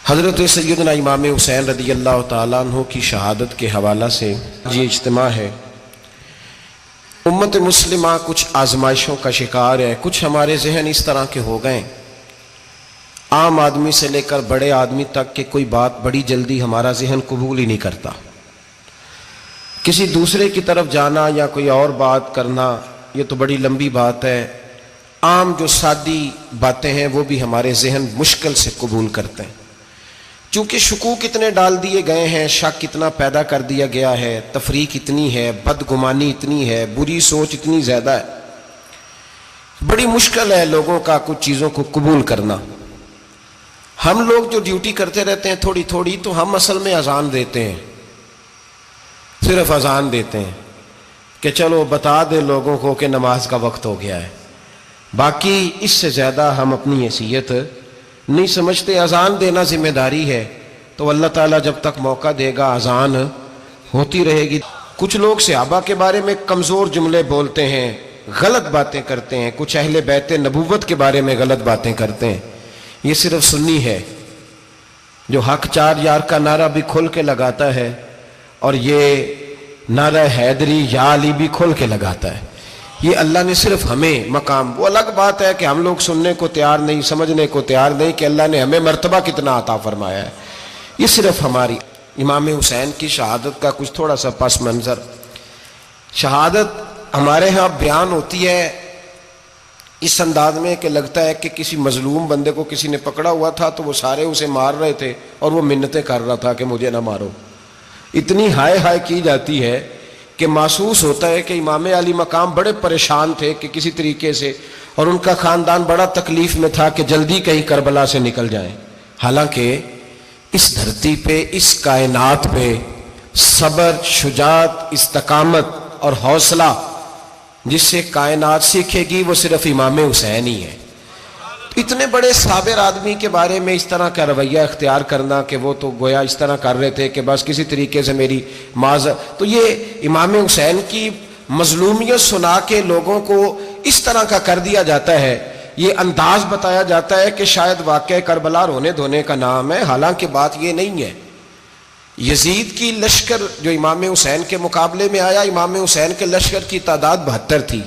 حضرت سیدنا امام حسین رضی اللہ تعالیٰ عنہ کی شہادت کے حوالہ سے یہ اجتماع ہے۔ امت مسلمہ کچھ آزمائشوں کا شکار ہے، کچھ ہمارے ذہن اس طرح کے ہو گئے، عام آدمی سے لے کر بڑے آدمی تک کہ کوئی بات بڑی جلدی ہمارا ذہن قبول ہی نہیں کرتا۔ کسی دوسرے کی طرف جانا یا کوئی اور بات کرنا یہ تو بڑی لمبی بات ہے، عام جو سادی باتیں ہیں وہ بھی ہمارے ذہن مشکل سے قبول کرتے ہیں، چونکہ شکوک اتنے ڈال دیے گئے ہیں، شک اتنا پیدا کر دیا گیا ہے، تفریق اتنی ہے، بدگمانی اتنی ہے، بری سوچ اتنی زیادہ ہے، بڑی مشکل ہے لوگوں کا کچھ چیزوں کو قبول کرنا۔ ہم لوگ جو ڈیوٹی کرتے رہتے ہیں تھوڑی تھوڑی، تو ہم اصل میں اذان دیتے ہیں، صرف اذان دیتے ہیں کہ چلو بتا دے لوگوں کو کہ نماز کا وقت ہو گیا ہے، باقی اس سے زیادہ ہم اپنی حیثیت نہیں سمجھتے۔ اذان دینا ذمہ داری ہے، تو اللہ تعالیٰ جب تک موقع دے گا اذان ہوتی رہے گی۔ کچھ لوگ صحابہ کے بارے میں کمزور جملے بولتے ہیں، غلط باتیں کرتے ہیں، کچھ اہل بیت نبوت کے بارے میں غلط باتیں کرتے ہیں، یہ صرف سنی ہے جو حق چار یار کا نعرہ بھی کھل کے لگاتا ہے اور یہ نعرہ حیدری یا علی بھی کھل کے لگاتا ہے۔ یہ اللہ نے صرف ہمیں مقام، وہ الگ بات ہے کہ ہم لوگ سننے کو تیار نہیں، سمجھنے کو تیار نہیں کہ اللہ نے ہمیں مرتبہ کتنا عطا فرمایا ہے۔ یہ صرف ہماری امام حسین کی شہادت کا کچھ تھوڑا سا پس منظر۔ شہادت ہمارے ہاں بیان ہوتی ہے اس انداز میں کہ لگتا ہے کہ کسی مظلوم بندے کو کسی نے پکڑا ہوا تھا تو وہ سارے اسے مار رہے تھے اور وہ منتیں کر رہا تھا کہ مجھے نہ مارو، اتنی ہائے ہائے کی جاتی ہے کہ محسوس ہوتا ہے کہ امام علی مقام بڑے پریشان تھے کہ کسی طریقے سے، اور ان کا خاندان بڑا تکلیف میں تھا کہ جلدی کہیں کربلا سے نکل جائیں۔ حالانکہ اس دھرتی پہ، اس کائنات پہ صبر، شجاعت، استقامت اور حوصلہ جس سے کائنات سیکھے گی وہ صرف امام حسین ہی ہے۔ اتنے بڑے صابر آدمی کے بارے میں اس طرح کا رویہ اختیار کرنا کہ وہ تو گویا اس طرح کر رہے تھے کہ بس کسی طریقے سے میری تو یہ امام حسین کی مظلومیت سنا کے لوگوں کو اس طرح کا کر دیا جاتا ہے، یہ انداز بتایا جاتا ہے کہ شاید واقعہ کربلا رونے دھونے کا نام ہے، حالانکہ بات یہ نہیں ہے۔ یزید کی لشکر جو امام حسین کے مقابلے میں آیا، امام حسین کے لشکر کی تعداد 72 تھی،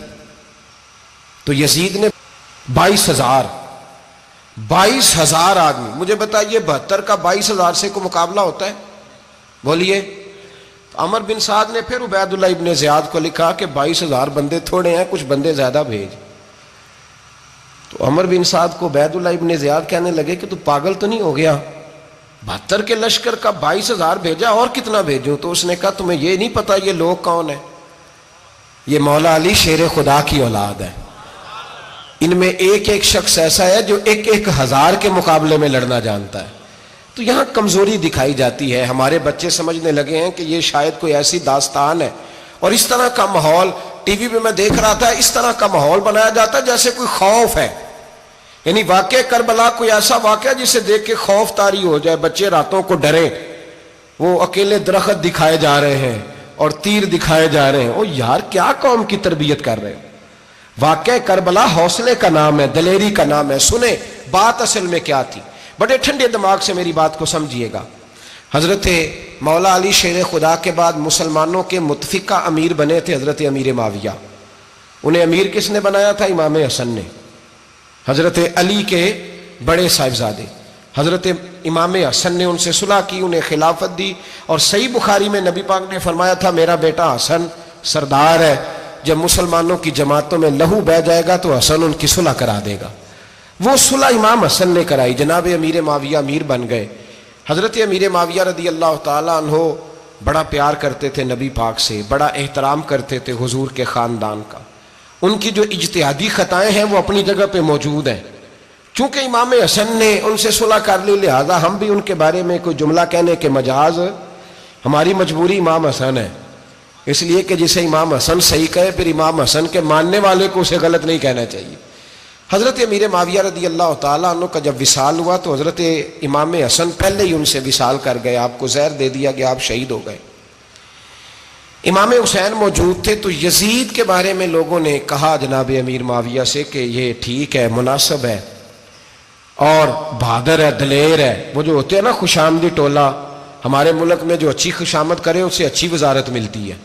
تو یزید نے 22,000 آدمی، مجھے بتائیے 72 کا 22,000 سے کو مقابلہ ہوتا ہے؟ بولیے۔ عمر بن سعد نے پھر عبید اللہ ابن زیاد کو لکھا کہ 22,000 بندے تھوڑے ہیں، کچھ بندے زیادہ بھیج۔ تو عمر بن سعد کو عبید اللہ ابن زیاد کہنے لگے کہ تو پاگل تو نہیں ہو گیا، 72 کے لشکر کا 22,000 بھیجا، اور کتنا بھیجوں؟ تو اس نے کہا تمہیں یہ نہیں پتا یہ لوگ کون ہیں؟ یہ مولا علی شیر خدا کی اولاد ہے، ان میں ایک ایک شخص ایسا ہے جو 1,000 کے مقابلے میں لڑنا جانتا ہے۔ تو یہاں کمزوری دکھائی جاتی ہے، ہمارے بچے سمجھنے لگے ہیں کہ یہ شاید کوئی ایسی داستان ہے، اور اس طرح کا ماحول ٹی وی پہ میں دیکھ رہا تھا، اس طرح کا ماحول بنایا جاتا ہے جیسے کوئی خوف ہے، یعنی واقع کربلا کوئی ایسا واقعہ جسے دیکھ کے خوف طاری ہو جائے، بچے راتوں کو ڈریں، وہ اکیلے درخت دکھائے جا رہے ہیں اور تیر دکھائے جا رہے ہیں۔ او یار کیا قوم کی تربیت کر رہے ہیں؟ واقعہ کربلا حوصلے کا نام ہے، دلیری کا نام ہے۔ سنیں بات اصل میں کیا تھی، بڑے ٹھنڈے دماغ سے میری بات کو سمجھیے گا۔ حضرت مولا علی شیر خدا کے بعد مسلمانوں کے متفقہ امیر بنے تھے حضرت امیر معاویہ۔ انہیں امیر کس نے بنایا تھا؟ امام حسن نے، حضرت علی کے بڑے صاحبزادے۔ حضرت امام حسن نے ان سے صلح کی، انہیں خلافت دی، اور صحیح بخاری میں نبی پاک نے فرمایا تھا میرا بیٹا حسن سردار ہے، جب مسلمانوں کی جماعتوں میں لہو بہہ جائے گا تو حسن ان کی صلح کرا دے گا۔ وہ صلح امام حسن نے کرائی، جناب امیر معاویہ امیر بن گئے۔ حضرت امیر معاویہ رضی اللہ تعالیٰ عنہ بڑا پیار کرتے تھے نبی پاک سے، بڑا احترام کرتے تھے حضور کے خاندان کا۔ ان کی جو اجتہادی خطائیں ہیں وہ اپنی جگہ پہ موجود ہیں، چونکہ امام حسن نے ان سے صلح کر لی، لہذا ہم بھی ان کے بارے میں کوئی جملہ کہنے کے مجاز، ہماری مجبوری امام حسن ہے، اس لیے کہ جسے امام حسن صحیح کہے پھر امام حسن کے ماننے والے کو اسے غلط نہیں کہنا چاہیے۔ حضرت امیر معاویہ رضی اللہ تعالیٰ عنہ کا جب وصال ہوا تو حضرت امام حسن پہلے ہی ان سے وصال کر گئے، آپ کو زہر دے دیا گیا، آپ شہید ہو گئے۔ امام حسین موجود تھے، تو یزید کے بارے میں لوگوں نے کہا جناب امیر معاویہ سے کہ یہ ٹھیک ہے، مناسب ہے، اور بہادر ہے، دلیر ہے. وہ جو ہوتے ہیں نا خوش آمدی ٹولہ، ہمارے ملک میں جو اچھی خوشامد کرے اسے اچھی وزارت ملتی ہے،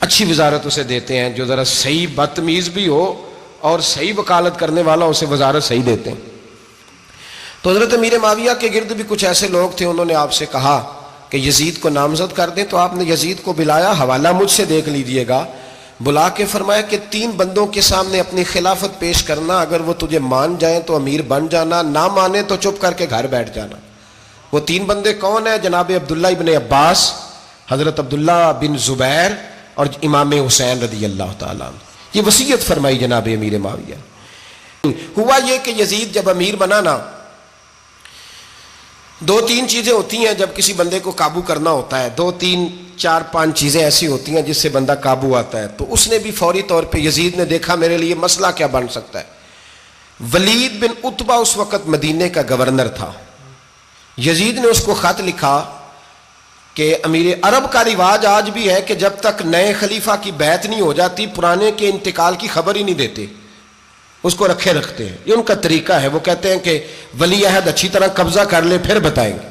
اچھی وزارت اسے دیتے ہیں. جو ذرا صحیح بدتمیز بھی ہو اور صحیح وکالت کرنے والا اسے وزارت صحیح دیتے ہیں. تو حضرت امیر معاویہ کے گرد بھی کچھ ایسے لوگ تھے، انہوں نے آپ سے کہا کہ یزید کو نامزد کر دیں. تو آپ نے یزید کو بلایا، حوالہ مجھ سے دیکھ لیجئے گا. بلا کے فرمایا کہ 3 بندوں کے سامنے اپنی خلافت پیش کرنا، اگر وہ تجھے مان جائیں تو امیر بن جانا، نہ مانے تو چپ کر کے گھر بیٹھ جانا. وہ 3 بندے کون ہیں؟ جناب عبداللہ ابن عباس، حضرت عبداللہ بن زبیر اور امام حسین رضی اللہ تعالیٰ عنہ. یہ وصیت فرمائی جناب امیر معاویہ. ہوا یہ کہ یزید جب امیر بنا نا، 2-3 چیزیں ہوتی ہیں جب کسی بندے کو قابو کرنا ہوتا ہے، 2-3-4-5 چیزیں ایسی ہوتی ہیں جس سے بندہ قابو آتا ہے. تو اس نے بھی فوری طور پہ، یزید نے دیکھا میرے لیے مسئلہ کیا بن سکتا ہے. ولید بن عتبہ اس وقت مدینے کا گورنر تھا. یزید نے اس کو خط لکھا کہ امیر عرب کا رواج آج بھی ہے کہ جب تک نئے خلیفہ کی بیعت نہیں ہو جاتی پرانے کے انتقال کی خبر ہی نہیں دیتے، اس کو رکھے رکھتے ہیں. یہ ان کا طریقہ ہے. وہ کہتے ہیں کہ ولی عہد اچھی طرح قبضہ کر لے پھر بتائیں گے.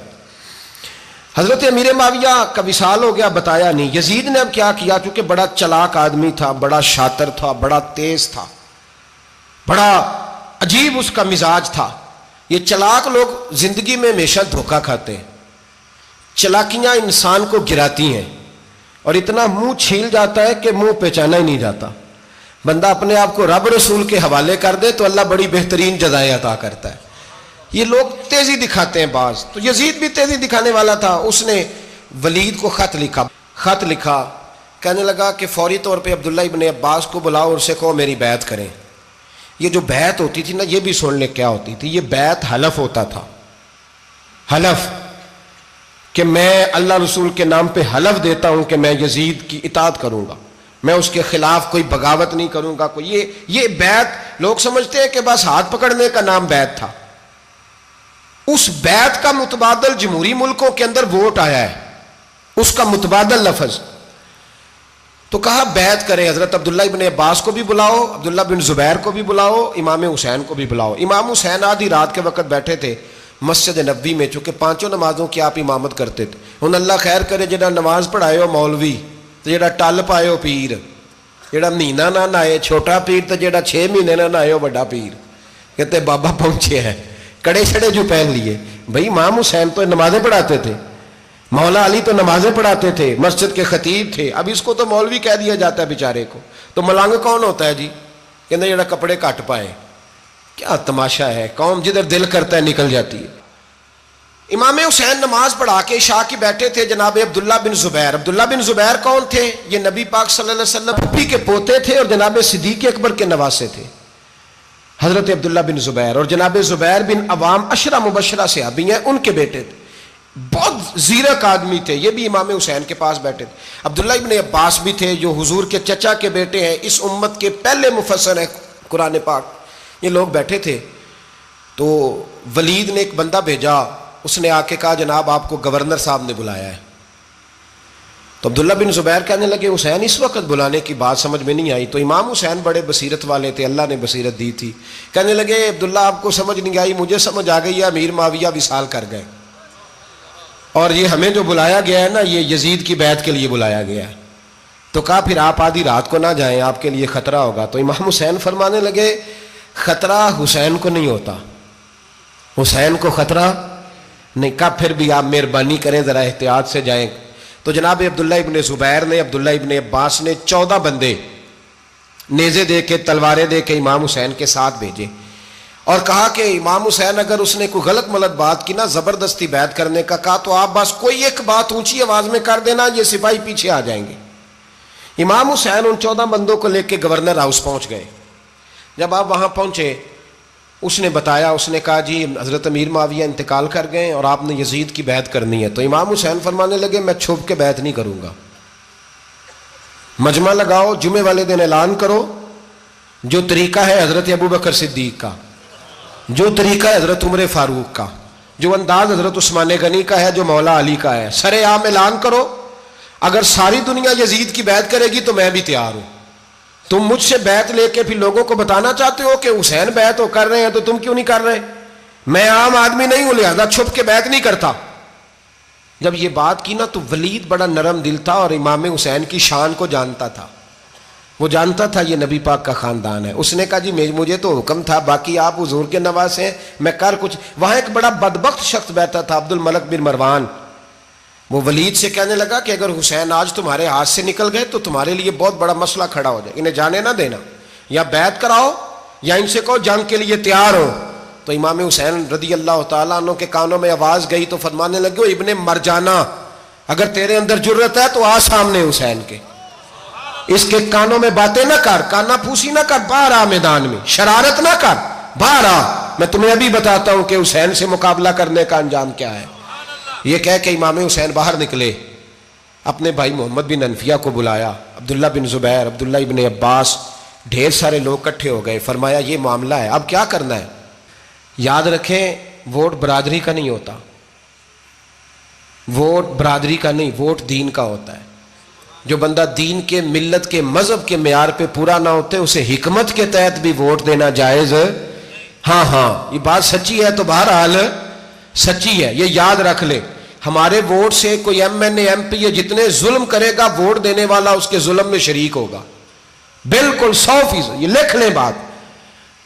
حضرت امیر معاویہ کا وصال ہو گیا، بتایا نہیں. یزید نے اب کیا کیا، چونکہ بڑا چلاک آدمی تھا، بڑا شاطر تھا، بڑا تیز تھا، بڑا عجیب اس کا مزاج تھا. یہ چلاک لوگ زندگی میں ہمیشہ دھوکہ کھاتے ہیں. چلاکیاں انسان کو گراتی ہیں اور اتنا منہ چھیل جاتا ہے کہ منہ پہچانا ہی نہیں جاتا. بندہ اپنے آپ کو رب رسول کے حوالے کر دے تو اللہ بڑی بہترین جزائیں عطا کرتا ہے. یہ لوگ تیزی دکھاتے ہیں بعض. تو یزید بھی تیزی دکھانے والا تھا. اس نے ولید کو خط لکھا کہنے لگا کہ فوری طور پہ عبداللہ ابن عباس کو بلاؤ اور اسے کہو میری بیعت کریں. یہ جو بیعت ہوتی تھی نا، یہ بھی سن لے کیا ہوتی تھی. یہ بیعت حلف ہوتا تھا. حلف کہ میں اللہ رسول کے نام پہ حلف دیتا ہوں کہ میں یزید کی اطاعت کروں گا، میں اس کے خلاف کوئی بغاوت نہیں کروں گا. یہ بیعت لوگ سمجھتے ہیں کہ بس ہاتھ پکڑنے کا نام بیعت تھا. اس بیعت کا متبادل جمہوری ملکوں کے اندر ووٹ آیا ہے، اس کا متبادل لفظ. تو کہا بیعت کرے. حضرت عبداللہ ابن عباس کو بھی بلاؤ، عبداللہ بن زبیر کو بھی بلاؤ، امام حسین کو بھی بلاؤ. امام حسین آدھی رات کے وقت بیٹھے تھے مسجد نبوی میں، چونکہ 5 نمازوں کی آپ امامت کرتے تھے. ہن اللہ خیر کرے جڑا نماز پڑھائے ہو مولوی تو جڑا ٹل پائے ہو پیر، جڑا مہینہ نہ نہائے چھوٹا پیر، تو جڑا 6 مہینے نہ نہائے ہو بڑا پیر. کہتے بابا پہنچے ہیں، کڑے چھڑے جو پہن لیے. بھائی امام حسین تو نمازیں پڑھاتے تھے، مولا علی تو نمازیں پڑھاتے تھے، مسجد کے خطیب تھے. اب اس کو تو مولوی کہہ دیا جاتا ہے بیچارے کو. تو ملنگ کون ہوتا ہے جی؟ کہتے جڑا کپڑے کٹ پائے. کیا تماشا ہے، قوم جدھر دل کرتا ہے نکل جاتی ہے. امام حسین نماز پڑھا کے عشاء کی بیٹھے تھے جناب عبداللہ بن زبیر. عبداللہ بن زبیر کون تھے؟ یہ نبی پاک صلی اللہ علیہ وسلم پھپھی کے پوتے تھے اور جناب صدیق اکبر کے نواسے تھے. حضرت عبداللہ بن زبیر اور جناب زبیر بن عوام عشرہ مبشرہ صحابی ہیں، ان کے بیٹے تھے. بہت زیرک آدمی تھے. یہ بھی امام حسین کے پاس بیٹھے تھے. عبداللہ ابن عباس بھی تھے جو حضور کے چچا کے بیٹے ہیں، اس امت کے پہلے مفسر ہیں قرآن پاک. یہ لوگ بیٹھے تھے. تو ولید نے ایک بندہ بھیجا، اس نے آ کے کہا جناب آپ کو گورنر صاحب نے بلایا ہے. تو عبداللہ بن زبیر کہنے لگے حسین اس وقت بلانے کی بات سمجھ میں نہیں آئی. تو امام حسین بڑے بصیرت والے تھے، اللہ نے بصیرت دی تھی. کہنے لگے عبداللہ آپ کو سمجھ نہیں آئی، مجھے سمجھ آ گئی ہے، امیر معاویہ وصال کر گئے اور یہ ہمیں جو بلایا گیا ہے نا، یہ یزید کی بیعت کے لیے بلایا گیا ہے. تو کہا پھر آپ آدھی رات کو نہ جائیں، آپ کے لیے خطرہ ہوگا. تو امام حسین فرمانے لگے خطرہ حسین کو نہیں ہوتا، حسین کو خطرہ نہیں. کہا پھر بھی آپ مہربانی کریں ذرا احتیاط سے جائیں. تو جناب عبداللہ ابن زبیر نے، عبداللہ ابن عباس نے 14 بندے نیزے دے کے، تلواریں دے کے امام حسین کے ساتھ بھیجے اور کہا کہ امام حسین اگر اس نے کوئی غلط ملت بات کی نا، زبردستی بیعت کرنے کا کہا، تو آپ بس کوئی ایک بات اونچی آواز میں کر دینا، یہ سپاہی پیچھے آ جائیں گے. امام حسین ان 14 بندوں کو لے کے گورنر ہاؤس پہنچ گئے. جب آپ وہاں پہنچے اس نے بتایا، اس نے کہا جی حضرت امیر معاویہ انتقال کر گئے اور آپ نے یزید کی بیعت کرنی ہے. تو امام حسین فرمانے لگے میں چھپ کے بیعت نہیں کروں گا، مجمع لگاؤ، جمعے والے دن اعلان کرو. جو طریقہ ہے حضرت ابوبکر صدیق کا، جو طریقہ ہے حضرت عمر فاروق کا، جو انداز حضرت عثمان غنی کا ہے، جو مولا علی کا ہے، سر عام اعلان کرو. اگر ساری دنیا یزید کی بیعت کرے گی تو میں بھی تیار ہوں. تم مجھ سے بیعت لے کے پھر لوگوں کو بتانا چاہتے ہو کہ حسین بیعت کر رہے ہیں تو تم کیوں نہیں کر رہے؟ میں عام آدمی نہیں ہوں لہذا چھپ کے بیعت نہیں کرتا. جب یہ بات کی نا تو ولید بڑا نرم دل تھا اور امام حسین کی شان کو جانتا تھا. وہ جانتا تھا یہ نبی پاک کا خاندان ہے. اس نے کہا جی مجھے تو حکم تھا، باقی آپ حضور کے نواز ہیں، میں کر کچھ. وہاں ایک بڑا بدبخت شخص بیٹھا تھا، عبد الملک بن مروان. وہ ولید سے کہنے لگا کہ اگر حسین آج تمہارے ہاتھ سے نکل گئے تو تمہارے لیے بہت بڑا مسئلہ کھڑا ہو جائے، انہیں جانے نہ دینا، یا بیعت کراؤ یا ان سے کہو جنگ کے لیے تیار ہو. تو امام حسین رضی اللہ تعالیٰ عنہ کے کانوں میں آواز گئی تو فرمانے لگے ابن مرجانہ، اگر تیرے اندر جرت ہے تو آ سامنے حسین کے، اس کے کانوں میں باتیں نہ کر، کانا پھوسی نہ کر، باہر آ میدان میں، شرارت نہ کر، باہر آ، میں تمہیں ابھی بتاتا ہوں کہ حسین سے مقابلہ کرنے کا انجام کیا ہے. یہ کہہ کہ امام حسین باہر نکلے، اپنے بھائی محمد بن انفیہ کو بلایا، عبداللہ بن زبیر، عبداللہ ابن عباس، ڈھیر سارے لوگ اکٹھے ہو گئے. فرمایا یہ معاملہ ہے، اب کیا کرنا ہے؟ یاد رکھیں ووٹ برادری کا نہیں ہوتا، ووٹ برادری کا نہیں، ووٹ دین کا ہوتا ہے. جو بندہ دین کے، ملت کے، مذہب کے معیار پہ پورا نہ ہوتے اسے حکمت کے تحت بھی ووٹ دینا جائز. ہاں یہ بات سچی ہے تو بہرحال سچی ہے، یہ یاد رکھ لے. ہمارے ووٹ سے کوئی ایم این اے، ایم پی اے جتنے ظلم کرے گا، ووٹ دینے والا اس کے ظلم میں شریک ہوگا، بالکل 100%. یہ لکھ لیں بات.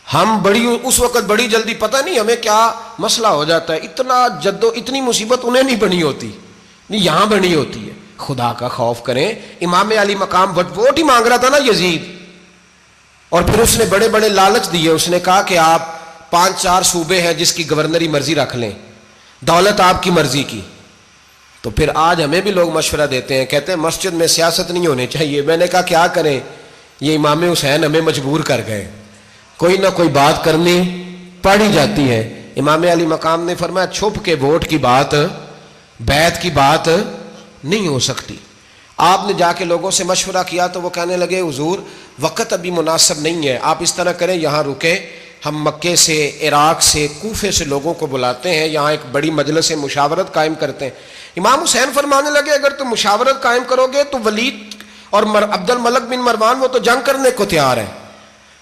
ہم اس وقت بڑی جلدی، پتہ نہیں ہمیں کیا مسئلہ ہو جاتا ہے، اتنی مصیبت انہیں نہیں بنی ہوتی، نہیں یہاں بنی ہوتی ہے. خدا کا خوف کریں. امام علی مقام ووٹ ہی مانگ رہا تھا نا یزید، اور پھر اس نے بڑے بڑے لالچ دیے. اس نے کہا کہ آپ 5-4 صوبے ہیں جس کی گورنری مرضی رکھ لیں، دولت آپ کی مرضی کی. تو پھر آج ہمیں بھی لوگ مشورہ دیتے ہیں، کہتے ہیں مسجد میں سیاست نہیں ہونی چاہیے. میں نے کہا کیا کریں، یہ امام حسین ہمیں مجبور کر گئے، کوئی نہ کوئی بات کرنی پڑ ہی جاتی ہے. امام علی مقام نے فرمایا چھپ کے ووٹ کی بات، بیعت کی بات نہیں ہو سکتی. آپ نے جا کے لوگوں سے مشورہ کیا تو وہ کہنے لگے حضور وقت ابھی مناسب نہیں ہے، آپ اس طرح کریں یہاں رکیں، ہم مکے سے، عراق سے، کوفے سے لوگوں کو بلاتے ہیں، یہاں ایک بڑی مجلس مشاورت قائم کرتے ہیں. امام حسین فرمانے لگے اگر تم مشاورت قائم کرو گے تو ولید اور عبد الملک بن مروان وہ تو جنگ کرنے کو تیار ہے،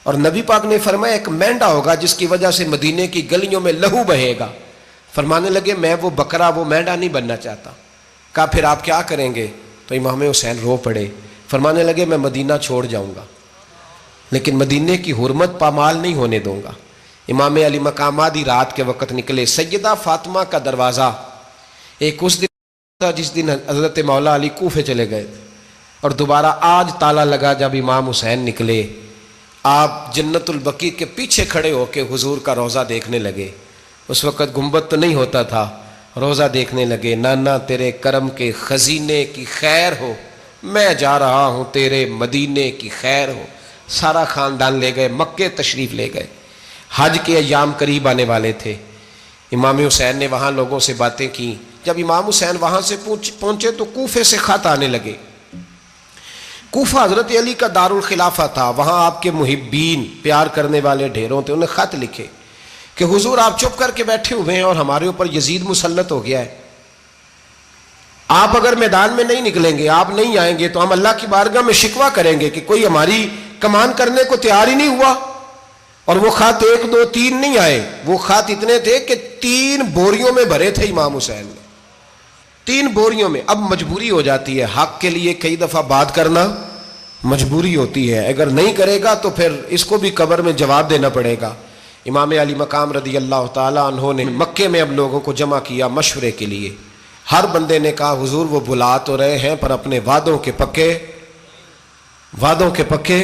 اور نبی پاک نے فرمایا ایک مینڈا ہوگا جس کی وجہ سے مدینے کی گلیوں میں لہو بہے گا. فرمانے لگے میں وہ بکرا، وہ مینڈا نہیں بننا چاہتا. کہا پھر آپ کیا کریں گے؟ تو امام حسین رو پڑے، فرمانے لگے میں مدینہ چھوڑ جاؤں گا لیکن مدینے کی حرمت پامال نہیں ہونے دوں گا. امام علی مقام آدھی رات کے وقت نکلے. سیدہ فاطمہ کا دروازہ ایک اس دن تھا جس دن حضرت مولا علی کوفے چلے گئے تھے، اور دوبارہ آج تالا لگا جب امام حسین نکلے. آپ جنت البقیع کے پیچھے کھڑے ہو کے حضور کا روضہ دیکھنے لگے. اس وقت گنبد تو نہیں ہوتا تھا، روضہ دیکھنے لگے. نانا تیرے کرم کے خزینے کی خیر ہو، میں جا رہا ہوں تیرے مدینے کی خیر ہو. سارا خاندان لے گئے، مکے تشریف لے گئے. حج کے ایام قریب آنے والے تھے. امام حسین نے وہاں لوگوں سے باتیں کی. جب امام حسین وہاں سے پہنچے تو کوفے سے خط آنے لگے. کوفہ حضرت علی کا دارالخلافہ تھا، وہاں آپ کے محبین، پیار کرنے والے ڈھیروں تھے. انہیں خط لکھے کہ حضور آپ چپ کر کے بیٹھے ہوئے ہیں اور ہمارے اوپر یزید مسلط ہو گیا ہے. آپ اگر میدان میں نہیں نکلیں گے، آپ نہیں آئیں گے تو ہم اللہ کی بارگاہ میں شکوہ کریں گے کہ کوئی ہماری کمان کرنے کو تیار ہی نہیں ہوا. اور وہ خط 1 2 3 نہیں آئے، وہ خط اتنے تھے کہ 3 بوریوں میں بھرے تھے امام حسین نے، 3 بوریوں میں. اب مجبوری ہو جاتی ہے، حق کے لیے کئی دفعہ بات کرنا مجبوری ہوتی ہے. اگر نہیں کرے گا تو پھر اس کو بھی قبر میں جواب دینا پڑے گا. امام علی مقام رضی اللہ تعالیٰ عنہ نے مکے میں اب لوگوں کو جمع کیا مشورے کے لیے. ہر بندے نے کہا حضور وہ بلا تو رہے ہیں پر اپنے وعدوں کے پکے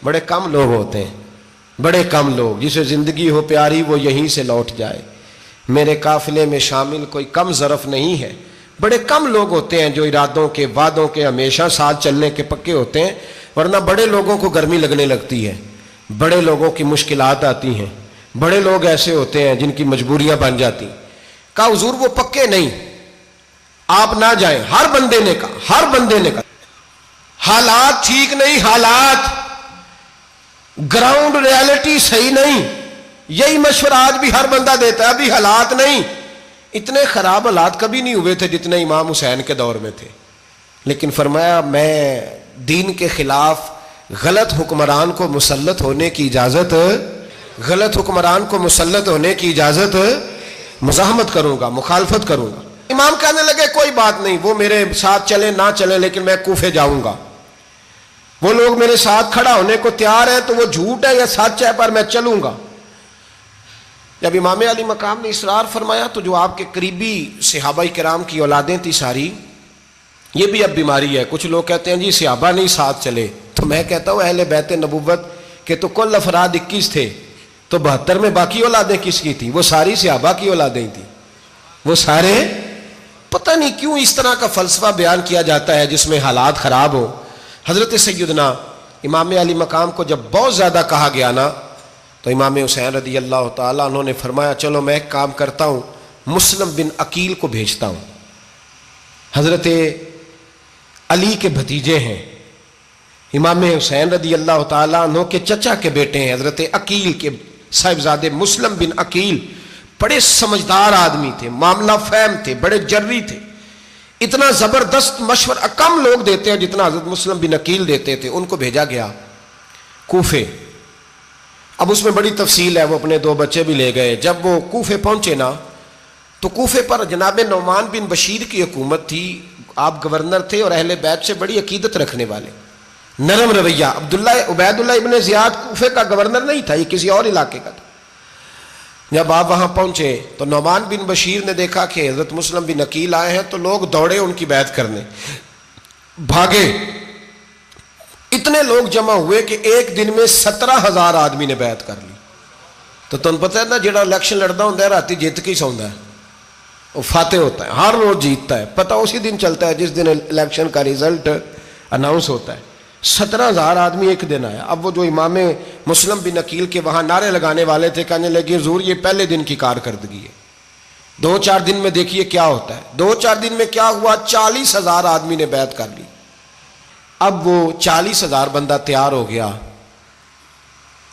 بڑے کم لوگ ہوتے ہیں، بڑے کم لوگ. جسے زندگی ہو پیاری وہ یہیں سے لوٹ جائے. میرے قافلے میں شامل کوئی کم ظرف نہیں ہے. بڑے کم لوگ ہوتے ہیں جو ارادوں کے، وعدوں کے ہمیشہ ساتھ چلنے کے پکے ہوتے ہیں، ورنہ بڑے لوگوں کو گرمی لگنے لگتی ہے، بڑے لوگوں کی مشکلات آتی ہیں، بڑے لوگ ایسے ہوتے ہیں جن کی مجبوریاں بن جاتی. کہا حضور وہ پکے نہیں، آپ نہ جائیں. ہر بندے نے کہا حالات ٹھیک نہیں، حالات گراؤنڈ ریالٹی صحیح نہیں. یہی مشورہ آج بھی ہر بندہ دیتا ہے، ابھی حالات نہیں. اتنے خراب حالات کبھی نہیں ہوئے تھے جتنے امام حسین کے دور میں تھے. لیکن فرمایا میں دین کے خلاف غلط حکمران کو مسلط ہونے کی اجازت غلط حکمران کو مسلط ہونے کی اجازت مزاحمت کروں گا، مخالفت کروں گا۔ امام کہنے لگے کوئی بات نہیں، وہ میرے ساتھ چلے نہ چلے لیکن میں کوفے جاؤں گا، وہ لوگ میرے ساتھ کھڑا ہونے کو تیار ہے تو وہ جھوٹ ہے یا سچ ہے پر میں چلوں گا۔ جب امام علی مقام نے اصرار فرمایا تو جو آپ کے قریبی صحابہ کرام کی اولادیں تھی ساری، یہ بھی اب بیماری ہے، کچھ لوگ کہتے ہیں جی صحابہ نہیں ساتھ چلے، تو میں کہتا ہوں اہل بیت نبوت کے تو کل افراد 21 تھے، تو 72 میں باقی اولادیں کس کی تھیں؟ وہ ساری صحابہ کی اولادیں تھیں، وہ سارے، پتہ نہیں کیوں اس طرح کا فلسفہ بیان کیا جاتا ہے جس میں حالات خراب ہو۔ حضرت سیدنا امام علی مقام کو جب بہت زیادہ کہا گیا نا تو امام حسین رضی اللہ تعالیٰ عنہ نے فرمایا چلو میں ایک کام کرتا ہوں، مسلم بن عقیل کو بھیجتا ہوں، حضرت علی کے بھتیجے ہیں، امام حسین رضی اللہ تعالیٰ عنہ کے چچا کے بیٹے ہیں، حضرت عقیل کے صاحبزادے مسلم بن عقیل بڑے سمجھدار آدمی تھے، معاملہ فہم تھے، بڑے جری تھے، اتنا زبردست مشورہ کم لوگ دیتے ہیں جتنا حضرت مسلم بن عقیل دیتے تھے۔ ان کو بھیجا گیا کوفے۔ اب اس میں بڑی تفصیل ہے، وہ اپنے 2 بچے بھی لے گئے۔ جب وہ کوفے پہنچے نا تو کوفے پر جناب نعمان بن بشیر کی حکومت تھی، آپ گورنر تھے اور اہل بیت سے بڑی عقیدت رکھنے والے، نرم رویہ۔ عبید اللہ ابن زیاد کوفے کا گورنر نہیں تھا، یہ کسی اور علاقے کا تھا۔ جب آپ وہاں پہنچے تو نعمان بن بشیر نے دیکھا کہ حضرت مسلم بن عقیل آئے ہیں تو لوگ دوڑے ان کی بیعت کرنے، بھاگے، اتنے لوگ جمع ہوئے کہ ایک دن میں 17,000 آدمی نے بیعت کر لی۔ تو تمہیں پتہ ہے نا جڑا الیکشن لڑتا ہوں راتی جیت کے سوندا ہے، وہ فاتح ہوتا ہے، ہر روز جیتتا ہے، پتہ اسی دن چلتا ہے جس دن الیکشن کا ریزلٹ اناؤنس ہوتا ہے۔ 17,000 آدمی ایک دن آیا۔ اب وہ جو امام مسلم بن عقیل کے وہاں نعرے لگانے والے تھے کہنے لگے حضور یہ پہلے دن کی کارکردگی ہے، 2-4 دن میں دیکھیے کیا ہوتا ہے۔ 2-4 دن میں کیا ہوا، 40,000 آدمی نے بیعت کر لی۔ اب وہ 40,000 بندہ تیار ہو گیا۔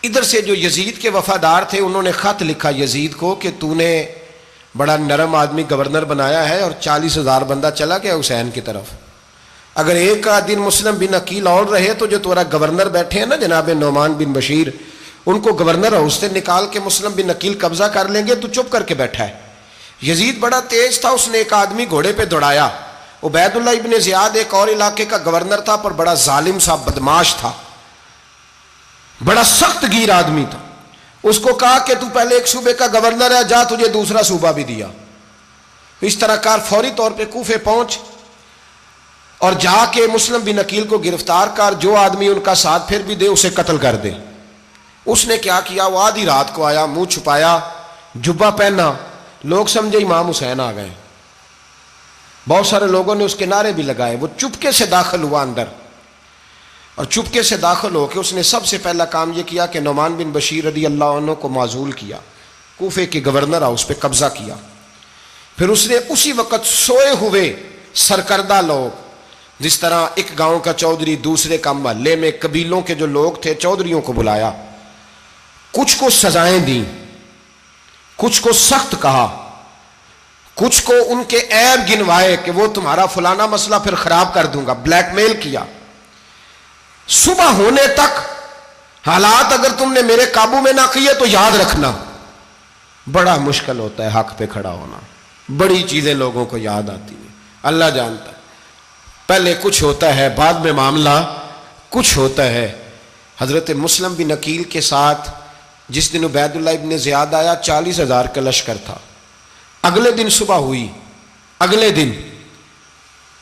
ادھر سے جو یزید کے وفادار تھے انہوں نے خط لکھا یزید کو کہ تو نے بڑا نرم آدمی گورنر بنایا ہے اور 40,000 بندہ چلا گیا حسین کی طرف، اگر ایک دن مسلم بن عقیل اور رہے تو جو تمہارا گورنر بیٹھے ہیں نا جناب نعمان بن بشیر، ان کو گورنر ہاؤس سے نکال کے مسلم بن عقیل قبضہ کر لیں گے، تو چپ کر کے بیٹھا ہے۔ یزید بڑا تیز تھا، اس نے ایک آدمی گھوڑے پہ دوڑایا۔ عبید اللہ ابن زیاد ایک اور علاقے کا گورنر تھا پر بڑا ظالم سا بدماش تھا، بڑا سخت گیر آدمی تھا۔ اس کو کہا کہ تو پہلے ایک صوبے کا گورنر ہے، جا تجھے دوسرا صوبہ بھی دیا۔ اس طرح کار فوری طور پہ کوفے پہنچ اور جا کے مسلم بن عقیل کو گرفتار کر، جو آدمی ان کا ساتھ پھر بھی دے اسے قتل کر دے۔ اس نے کیا کیا، وہ آدھی رات کو آیا، منہ چھپایا، جبہ پہنا، لوگ سمجھے امام حسین آ گئے۔ بہت سارے لوگوں نے اس کے نعرے بھی لگائے۔ وہ چپکے سے داخل ہوا اندر، اور چپکے سے داخل ہو کے اس نے سب سے پہلا کام یہ کیا کہ نعمان بن بشیر رضی اللہ عنہ کو معزول کیا، کوفے کے گورنر ہاؤس پہ قبضہ کیا۔ پھر اس نے اسی وقت سوئے ہوئے سرکردہ لوگ، جس طرح ایک گاؤں کا چودھری دوسرے کا محلے میں قبیلوں کے جو لوگ تھے چودھریوں کو بلایا، کچھ کو سزائیں دیں، کچھ کو سخت کہا، کچھ کو ان کے عیب گنوائے کہ وہ تمہارا فلانا مسئلہ پھر خراب کر دوں گا، بلیک میل کیا۔ صبح ہونے تک حالات اگر تم نے میرے قابو میں نہ کیے تو یاد رکھنا بڑا مشکل ہوتا ہے حق پہ کھڑا ہونا، بڑی چیزیں لوگوں کو یاد آتی ہیں، اللہ جانتا ہے۔ پہلے کچھ ہوتا ہے، بعد میں معاملہ کچھ ہوتا ہے۔ حضرت مسلم بن عقیل کے ساتھ جس دن عبید اللہ ابن زیاد آیا 40,000 کا لشکر تھا۔ اگلے دن صبح ہوئی، اگلے دن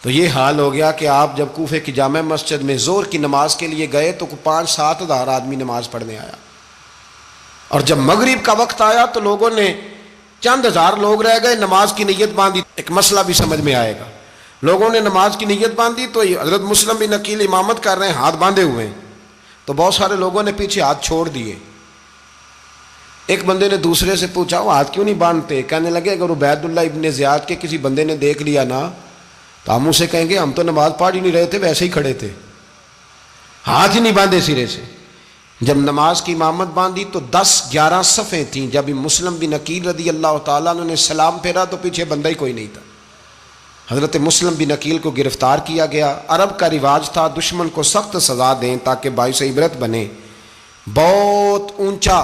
تو یہ حال ہو گیا کہ آپ جب کوفے کی جامع مسجد میں زور کی نماز کے لیے گئے تو 5-7 ہزار آدمی نماز پڑھنے آیا، اور جب مغرب کا وقت آیا تو لوگوں نے چند ہزار لوگ رہ گئے، نماز کی نیت باندھی۔ ایک مسئلہ بھی سمجھ میں آئے گا، لوگوں نے نماز کی نیت باندھی تو حضرت مسلم بن عقیل امامت کر رہے ہیں، ہاتھ باندھے ہوئے ہیں، تو بہت سارے لوگوں نے پیچھے ہاتھ چھوڑ دیے۔ ایک بندے نے دوسرے سے پوچھا وہ ہاتھ کیوں نہیں باندھتے؟ کہنے لگے اگر عبید اللہ ابن زیاد کے کسی بندے نے دیکھ لیا نا تو ہم اسے کہیں گے ہم تو نماز پڑھ ہی نہیں رہے تھے، ویسے ہی کھڑے تھے، ہاتھ ہی نہیں باندھے سرے سے۔ جب نماز کی امامت باندھی تو 10-11 صفیں تھیں۔ جب مسلم بن عقیل رضی اللہ تعالیٰ عنہ نے سلام پھیرا تو پیچھے بندہ ہی کوئی نہیں تھا۔ حضرت مسلم بن عقیل کو گرفتار کیا گیا۔ عرب کا رواج تھا دشمن کو سخت سزا دیں تاکہ باعث عبرت بنے۔ بہت اونچا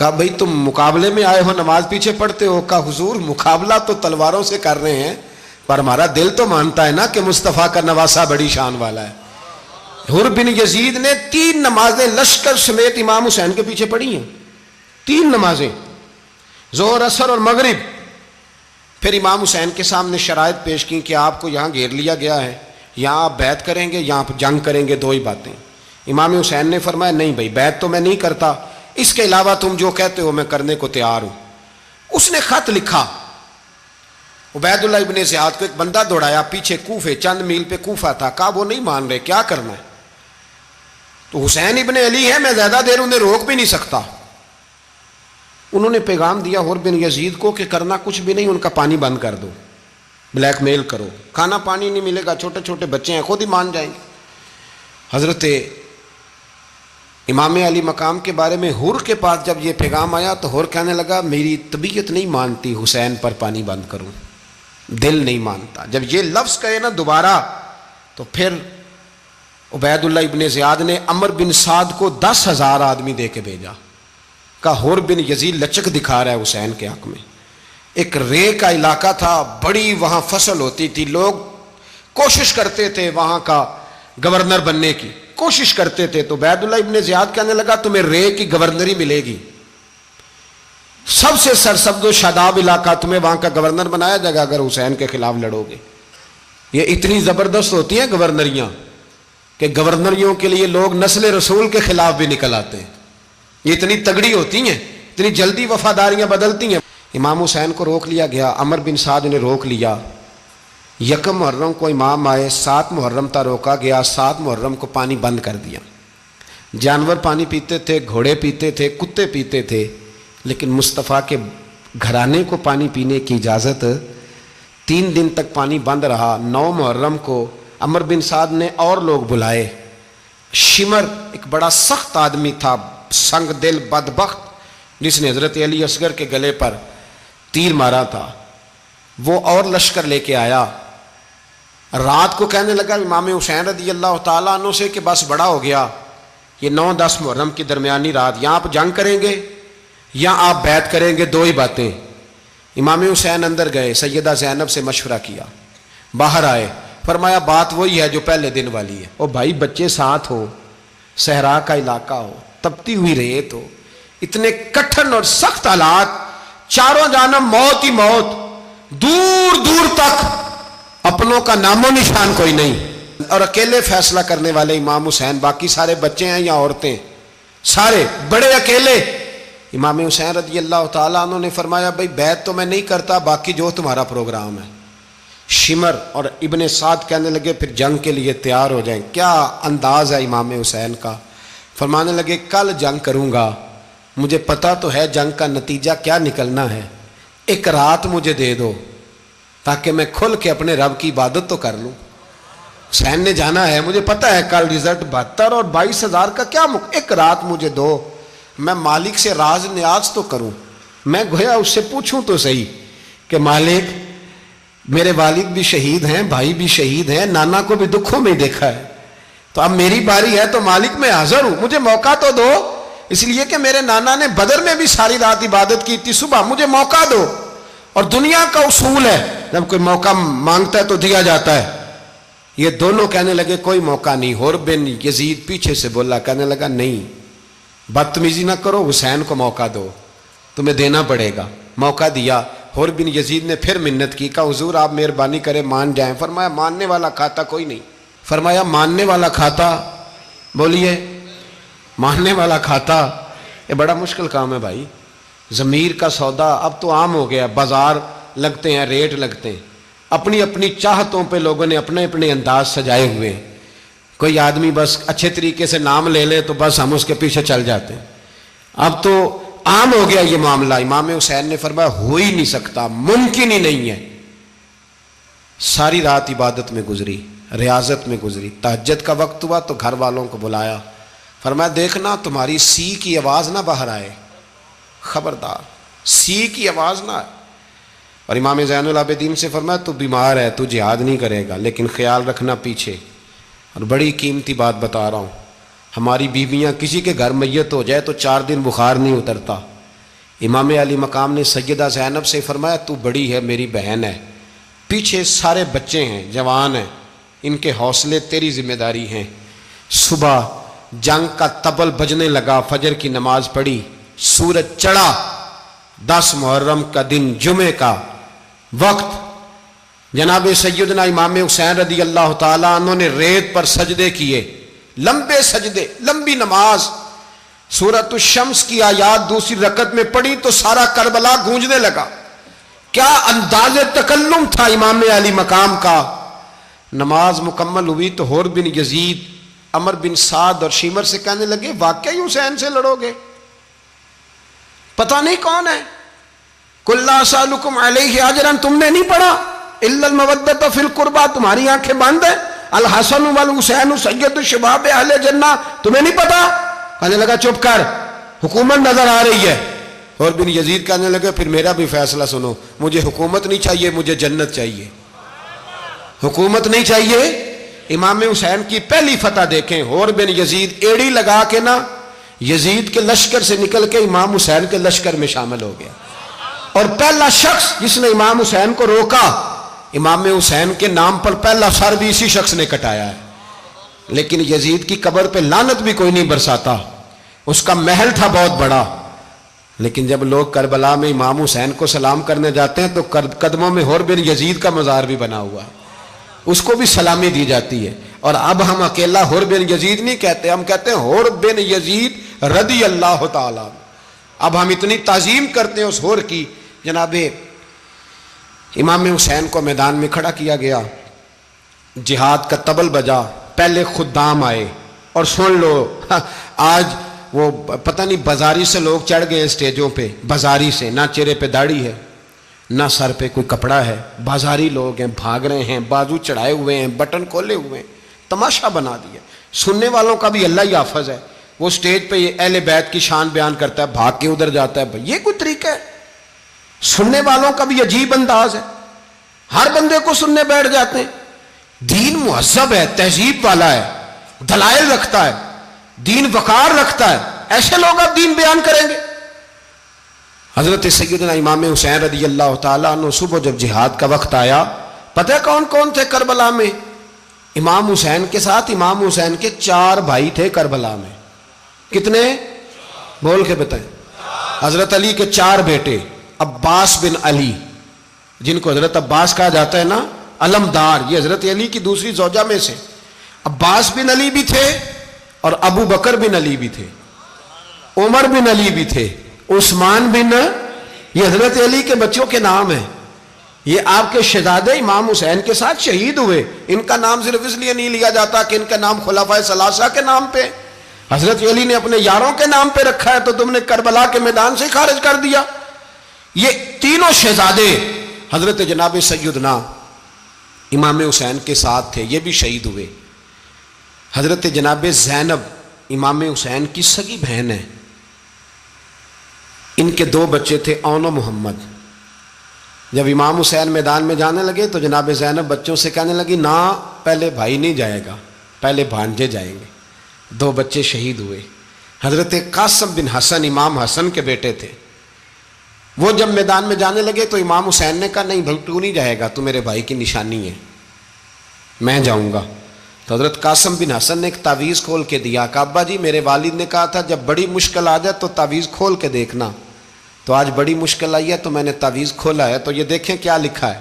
کہا بھئی تم مقابلے میں آئے ہو نماز پیچھے پڑھتے ہو؟ کہا حضور مقابلہ تو تلواروں سے کر رہے ہیں پر ہمارا دل تو مانتا ہے نا کہ مصطفیٰ کا نواسہ بڑی شان والا ہے۔ حر بن یزید نے 3 نمازیں لشکر سمیت امام حسین کے پیچھے پڑھی ہیں، 3 نمازیں، ظہر عصر اور مغرب۔ پھر امام حسین کے سامنے شرائط پیش کی کہ آپ کو یہاں گھیر لیا گیا ہے، یہاں آپ بیعت کریں گے، یہاں آپ جنگ کریں گے، 2 ہی باتیں۔ امام حسین نے فرمایا نہیں بھائی بیعت تو میں نہیں کرتا، اس کے علاوہ تم جو کہتے ہو میں کرنے کو تیار ہوں۔ اس نے خط لکھا، عبید اللہ ابن زیاد کو ایک بندہ دوڑایا پیچھے کوفے، چند میل پہ کوفہ تھا، کہا وہ نہیں مان رہے، کیا کرنا ہے؟ تو حسین ابن علی ہے، میں زیادہ دیر انہیں روک بھی نہیں سکتا۔ انہوں نے پیغام دیا حر بن یزید کو کہ کرنا کچھ بھی نہیں، ان کا پانی بند کر دو، بلیک میل کرو، کھانا پانی نہیں ملے گا، چھوٹے چھوٹے بچے ہیں، خود ہی مان جائیں گے۔ حضرت امام علی مقام کے بارے میں حر کے پاس جب یہ پیغام آیا تو حر کہنے لگا میری طبیعت نہیں مانتی حسین پر پانی بند کروں، دل نہیں مانتا۔ جب یہ لفظ کہے نا دوبارہ تو پھر عبید اللہ ابن زیاد نے عمر بن سعد کو 10,000 آدمی دے کے بھیجا، کہا حر بن یزید لچک دکھا رہا ہے حسین کے حق میں۔ ایک رے کا علاقہ تھا، بڑی وہاں فصل ہوتی تھی، لوگ کوشش کرتے تھے وہاں کا گورنر بننے کی، کوشش کرتے تھے۔ تو عبید اللہ ابن زیاد کہنے لگا تمہیں رے کی گورنری ملے گی، سب سے سرسبز و شاداب علاقہ، تمہیں وہاں کا گورنر بنایا جائے گا اگر حسین کے خلاف لڑو گے۔ یہ اتنی زبردست ہوتی ہیں گورنریاں کہ گورنریوں کے لیے لوگ نسل رسول کے خلاف بھی نکل آتے ہیں، یہ اتنی تگڑی ہوتی ہیں، اتنی جلدی وفاداریاں بدلتی ہیں۔ امام حسین کو روک لیا گیا، عمر بن سعد نے روک لیا۔ 1 محرم کو امام آئے، 7 محرم تا روکا گیا، 7 محرم کو پانی بند کر دیا۔ جانور پانی پیتے تھے، گھوڑے پیتے تھے، کتے پیتے تھے، لیکن مصطفیٰ کے گھرانے کو پانی پینے کی اجازت، 3 دن تک پانی بند رہا۔ 9 محرم کو عمر بن سعد نے اور لوگ بلائے۔ شمر ایک بڑا سخت آدمی تھا، سنگ دل بدبخت، جس نے حضرت علی اصغر کے گلے پر تیر مارا تھا، وہ اور لشکر لے کے آیا۔ رات کو کہنے لگا امام حسین رضی اللہ تعالیٰ عنہ سے کہ بس بڑا ہو گیا، یہ 9-10 محرم کی درمیانی رات، یہاں آپ جنگ کریں گے یا آپ بیعت کریں گے، 2 ہی باتیں۔ امام حسین اندر گئے، سیدہ زینب سے مشورہ کیا، باہر آئے، فرمایا بات وہی ہے جو پہلے دن والی ہے۔ او بھائی بچے ساتھ ہو، صحرا کا علاقہ ہو، تپتی ہوئی ریت ہو، اتنے کٹھن اور سخت حالات، چاروں جانب موت ہی موت، دور دور تک اپنوں کا نام و نشان کوئی نہیں، اور اکیلے فیصلہ کرنے والے امام حسین، باقی سارے بچے ہیں یا عورتیں، سارے بڑے اکیلے۔ امام حسین رضی اللہ تعالیٰ عنہ نے فرمایا بھائی بیعت تو میں نہیں کرتا، باقی جو تمہارا پروگرام ہے۔ شمر اور ابن سعد کہنے لگے پھر جنگ کے لیے تیار ہو جائیں۔ کیا انداز ہے امام حسین کا، فرمانے لگے کل جنگ کروں گا، مجھے پتا تو ہے جنگ کا نتیجہ کیا نکلنا ہے، 1 رات مجھے دے دو تاکہ میں کھل کے اپنے رب کی عبادت تو کر لوں۔ حسین نے جانا ہے، مجھے پتا ہے کل رزلٹ 72 اور 22,000 کا کیا 1 رات مجھے دو، میں مالک سے راز نیاز تو کروں، میں گویا اس سے پوچھوں تو صحیح کہ مالک میرے والد بھی شہید ہیں، بھائی بھی شہید ہیں، نانا کو بھی دکھوں میں دیکھا ہے، تو اب میری باری ہے تو مالک میں حاضر ہوں، مجھے موقع تو دو، اس لیے کہ میرے نانا نے بدر میں بھی ساری رات عبادت کی تھی، صبح مجھے موقع دو۔ اور دنیا کا اصول ہے جب کوئی موقع مانگتا ہے تو دیا جاتا ہے۔ یہ دونوں کہنے لگے کوئی موقع نہیں۔ حر بن یزید پیچھے سے بولا، کہنے لگا نہیں بدتمیزی نہ کرو، حسین کو موقع دو، تمہیں دینا پڑے گا۔ موقع دیا۔ حر بن یزید نے پھر منت کی، کہا حضور آپ مہربانی کریں مان جائیں۔ فرمایا ماننے والا کھاتا کوئی نہیں۔ فرمایا ماننے والا کھاتا، بولیے ماننے والا کھاتا، یہ بڑا مشکل کام ہے بھائی۔ ضمیر کا سودا اب تو عام ہو گیا، بازار لگتے ہیں، ریٹ لگتے ہیں، اپنی اپنی چاہتوں پہ لوگوں نے اپنے اپنے انداز سجائے ہوئے ہیں۔ کوئی آدمی بس اچھے طریقے سے نام لے لے تو بس ہم اس کے پیچھے چل جاتے ہیں، اب تو عام ہو گیا یہ معاملہ۔ امام حسین نے فرمایا ہو ہی نہیں سکتا، ممکن ہی نہیں ہے۔ ساری رات عبادت میں گزری، ریاضت میں گزری۔ تہجد کا وقت ہوا تو گھر والوں کو بلایا، فرمایا دیکھنا تمہاری سی کی آواز نہ باہر آئے، خبردار سی کی آواز نہ آئے۔ اور امام زین العابدین سے فرمایا تو بیمار ہے، تو جہاد نہیں کرے گا، لیکن خیال رکھنا پیچھے۔ اور بڑی قیمتی بات بتا رہا ہوں، ہماری بیویاں کسی کے گھر میت ہو جائے تو 4 دن بخار نہیں اترتا، امام علی مقام نے سیدہ زینب سے فرمایا تو بڑی ہے، میری بہن ہے، پیچھے سارے بچے ہیں، جوان ہیں، ان کے حوصلے تیری ذمہ داری ہیں۔ صبح جنگ کا طبل بجنے لگا، فجر کی نماز پڑھی، سورج چڑھا، 10 محرم کا دن، جمعے کا وقت، جناب سیدنا امام حسین رضی اللہ تعالیٰ عنہ نے ریت پر سجدے کیے، لمبے سجدے، لمبی نماز، سورۃ الشمس کی آیات دوسری رکعت میں پڑھی تو سارا کربلا گونجنے لگا۔ کیا انداز تکلم تھا امام علی مقام کا۔ نماز مکمل ہوئی تو حور بن یزید، عمر بن سعد اور شیمر سے کہنے لگے واقعی حسین سے لڑو گے؟ پتہ نہیں کون ہے۔ قل لا اسألکم علیہ اجرا، تم نے نہیں پڑھا؟ الا المودۃ فی القربى، تمہاری آنکھیں بند ہیں۔ الحسن والحسین سید الشباب اہل جنہ، تمہیں نہیں پتا؟ کہنے لگا چپ کر، حکومت نظر آ رہی ہے۔ اور بن یزید کہنے لگے پھر میرا بھی فیصلہ سنو، مجھے حکومت نہیں چاہیے، مجھے جنت چاہیے۔ حکومت نہیں چاہیے۔ امام حسین کی پہلی فتح دیکھیں، اور بن یزید ایڑی لگا کے نا یزید کے لشکر سے نکل کے امام حسین کے لشکر میں شامل ہو گیا، اور پہلا شخص جس نے امام حسین کو روکا، امام حسین کے نام پر پہلا سر بھی اسی شخص نے کٹایا ہے۔ لیکن یزید کی قبر پہ لعنت بھی کوئی نہیں برساتا، اس کا محل تھا بہت بڑا، لیکن جب لوگ کربلا میں امام حسین کو سلام کرنے جاتے ہیں تو قدموں میں حور بن یزید کا مزار بھی بنا ہوا ہے، اس کو بھی سلامی دی جاتی ہے۔ اور اب ہم اکیلا حور بن یزید نہیں کہتے، ہم کہتے ہیں حور بن یزید رضی اللہ تعالیٰ۔ اب ہم اتنی تعظیم کرتے ہیں اس حور کی۔ جناب امام حسین کو میدان میں کھڑا کیا گیا، جہاد کا طبل بجا، پہلے خدام آئے، اور سن لو آج وہ پتہ نہیں بازاری سے لوگ چڑھ گئے اسٹیجوں پہ، بازاری سے، نہ چہرے پہ داڑھی ہے، نہ سر پہ کوئی کپڑا ہے، بازاری لوگ ہیں، بھاگ رہے ہیں، بازو چڑھائے ہوئے ہیں، بٹن کھولے ہوئے ہیں، تماشا بنا دیا۔ سننے والوں کا بھی اللہ ہی حافظ ہے، وہ سٹیج پہ یہ اہل بیت کی شان بیان کرتا ہے، بھاگ کے ادھر جاتا ہے، بھائی یہ کوئی طریقہ ہے؟ سننے والوں کا بھی عجیب انداز ہے، ہر بندے کو سننے بیٹھ جاتے ہیں۔ دین مہذب ہے، تہذیب والا ہے، دلائل رکھتا ہے، دین وقار رکھتا ہے، ایسے لوگ اب دین بیان کریں گے؟ حضرت سیدنا امام حسین رضی اللہ تعالیٰ عنہ صبح جب جہاد کا وقت آیا، پتہ ہے کون کون تھے کربلا میں؟ امام حسین کے ساتھ امام حسین کے 4 بھائی تھے کربلا میں۔ کتنے؟ بول کے بتائیں۔ حضرت علی کے 4 بیٹے، عباس بن علی، جن کو حضرت عباس کہا جاتا ہے نا، علمدار، یہ حضرت علی کی دوسری زوجہ میں سے۔ عباس بن علی بھی تھے، اور ابو بکر بن علی بھی تھے، عمر بن علی بھی تھے، عثمان بن، یہ حضرت علی کے بچوں کے نام ہیں۔ یہ آپ کے شہزادے امام حسین کے ساتھ شہید ہوئے، ان کا نام صرف اس لیے نہیں لیا جاتا کہ ان کا نام خلفائے ثلاثہ کے نام پہ، حضرت علی نے اپنے یاروں کے نام پہ رکھا ہے، تو تم نے کربلا کے میدان سے خارج کر دیا۔ یہ تینوں شہزادے حضرت جناب سیدنا امام حسین کے ساتھ تھے، یہ بھی شہید ہوئے۔ حضرت جناب زینب امام حسین کی سگی بہن ہے، ان کے 2 بچے تھے، اون و محمد۔ جب امام حسین میدان میں جانے لگے تو جناب زینب بچوں سے کہنے لگی نہ، پہلے بھائی نہیں جائے گا، پہلے بھانجے جائیں گے۔ 2 بچے شہید ہوئے۔ حضرت قاسم بن حسن امام حسن کے بیٹے تھے، وہ جب میدان میں جانے لگے تو امام حسین نے کہا نہیں بھائی تو نہیں جائے گا، تو میرے بھائی کی نشانی ہے، میں جاؤں گا۔ تو حضرت قاسم بن حسن نے ایک تعویذ کھول کے دیا کہ ابا جی میرے والد نے کہا تھا جب بڑی مشکل آ جائے تو تعویذ کھول کے دیکھنا، تو آج بڑی مشکل آئی ہے تو میں نے تعویذ کھولا ہے، تو یہ دیکھیں کیا لکھا ہے،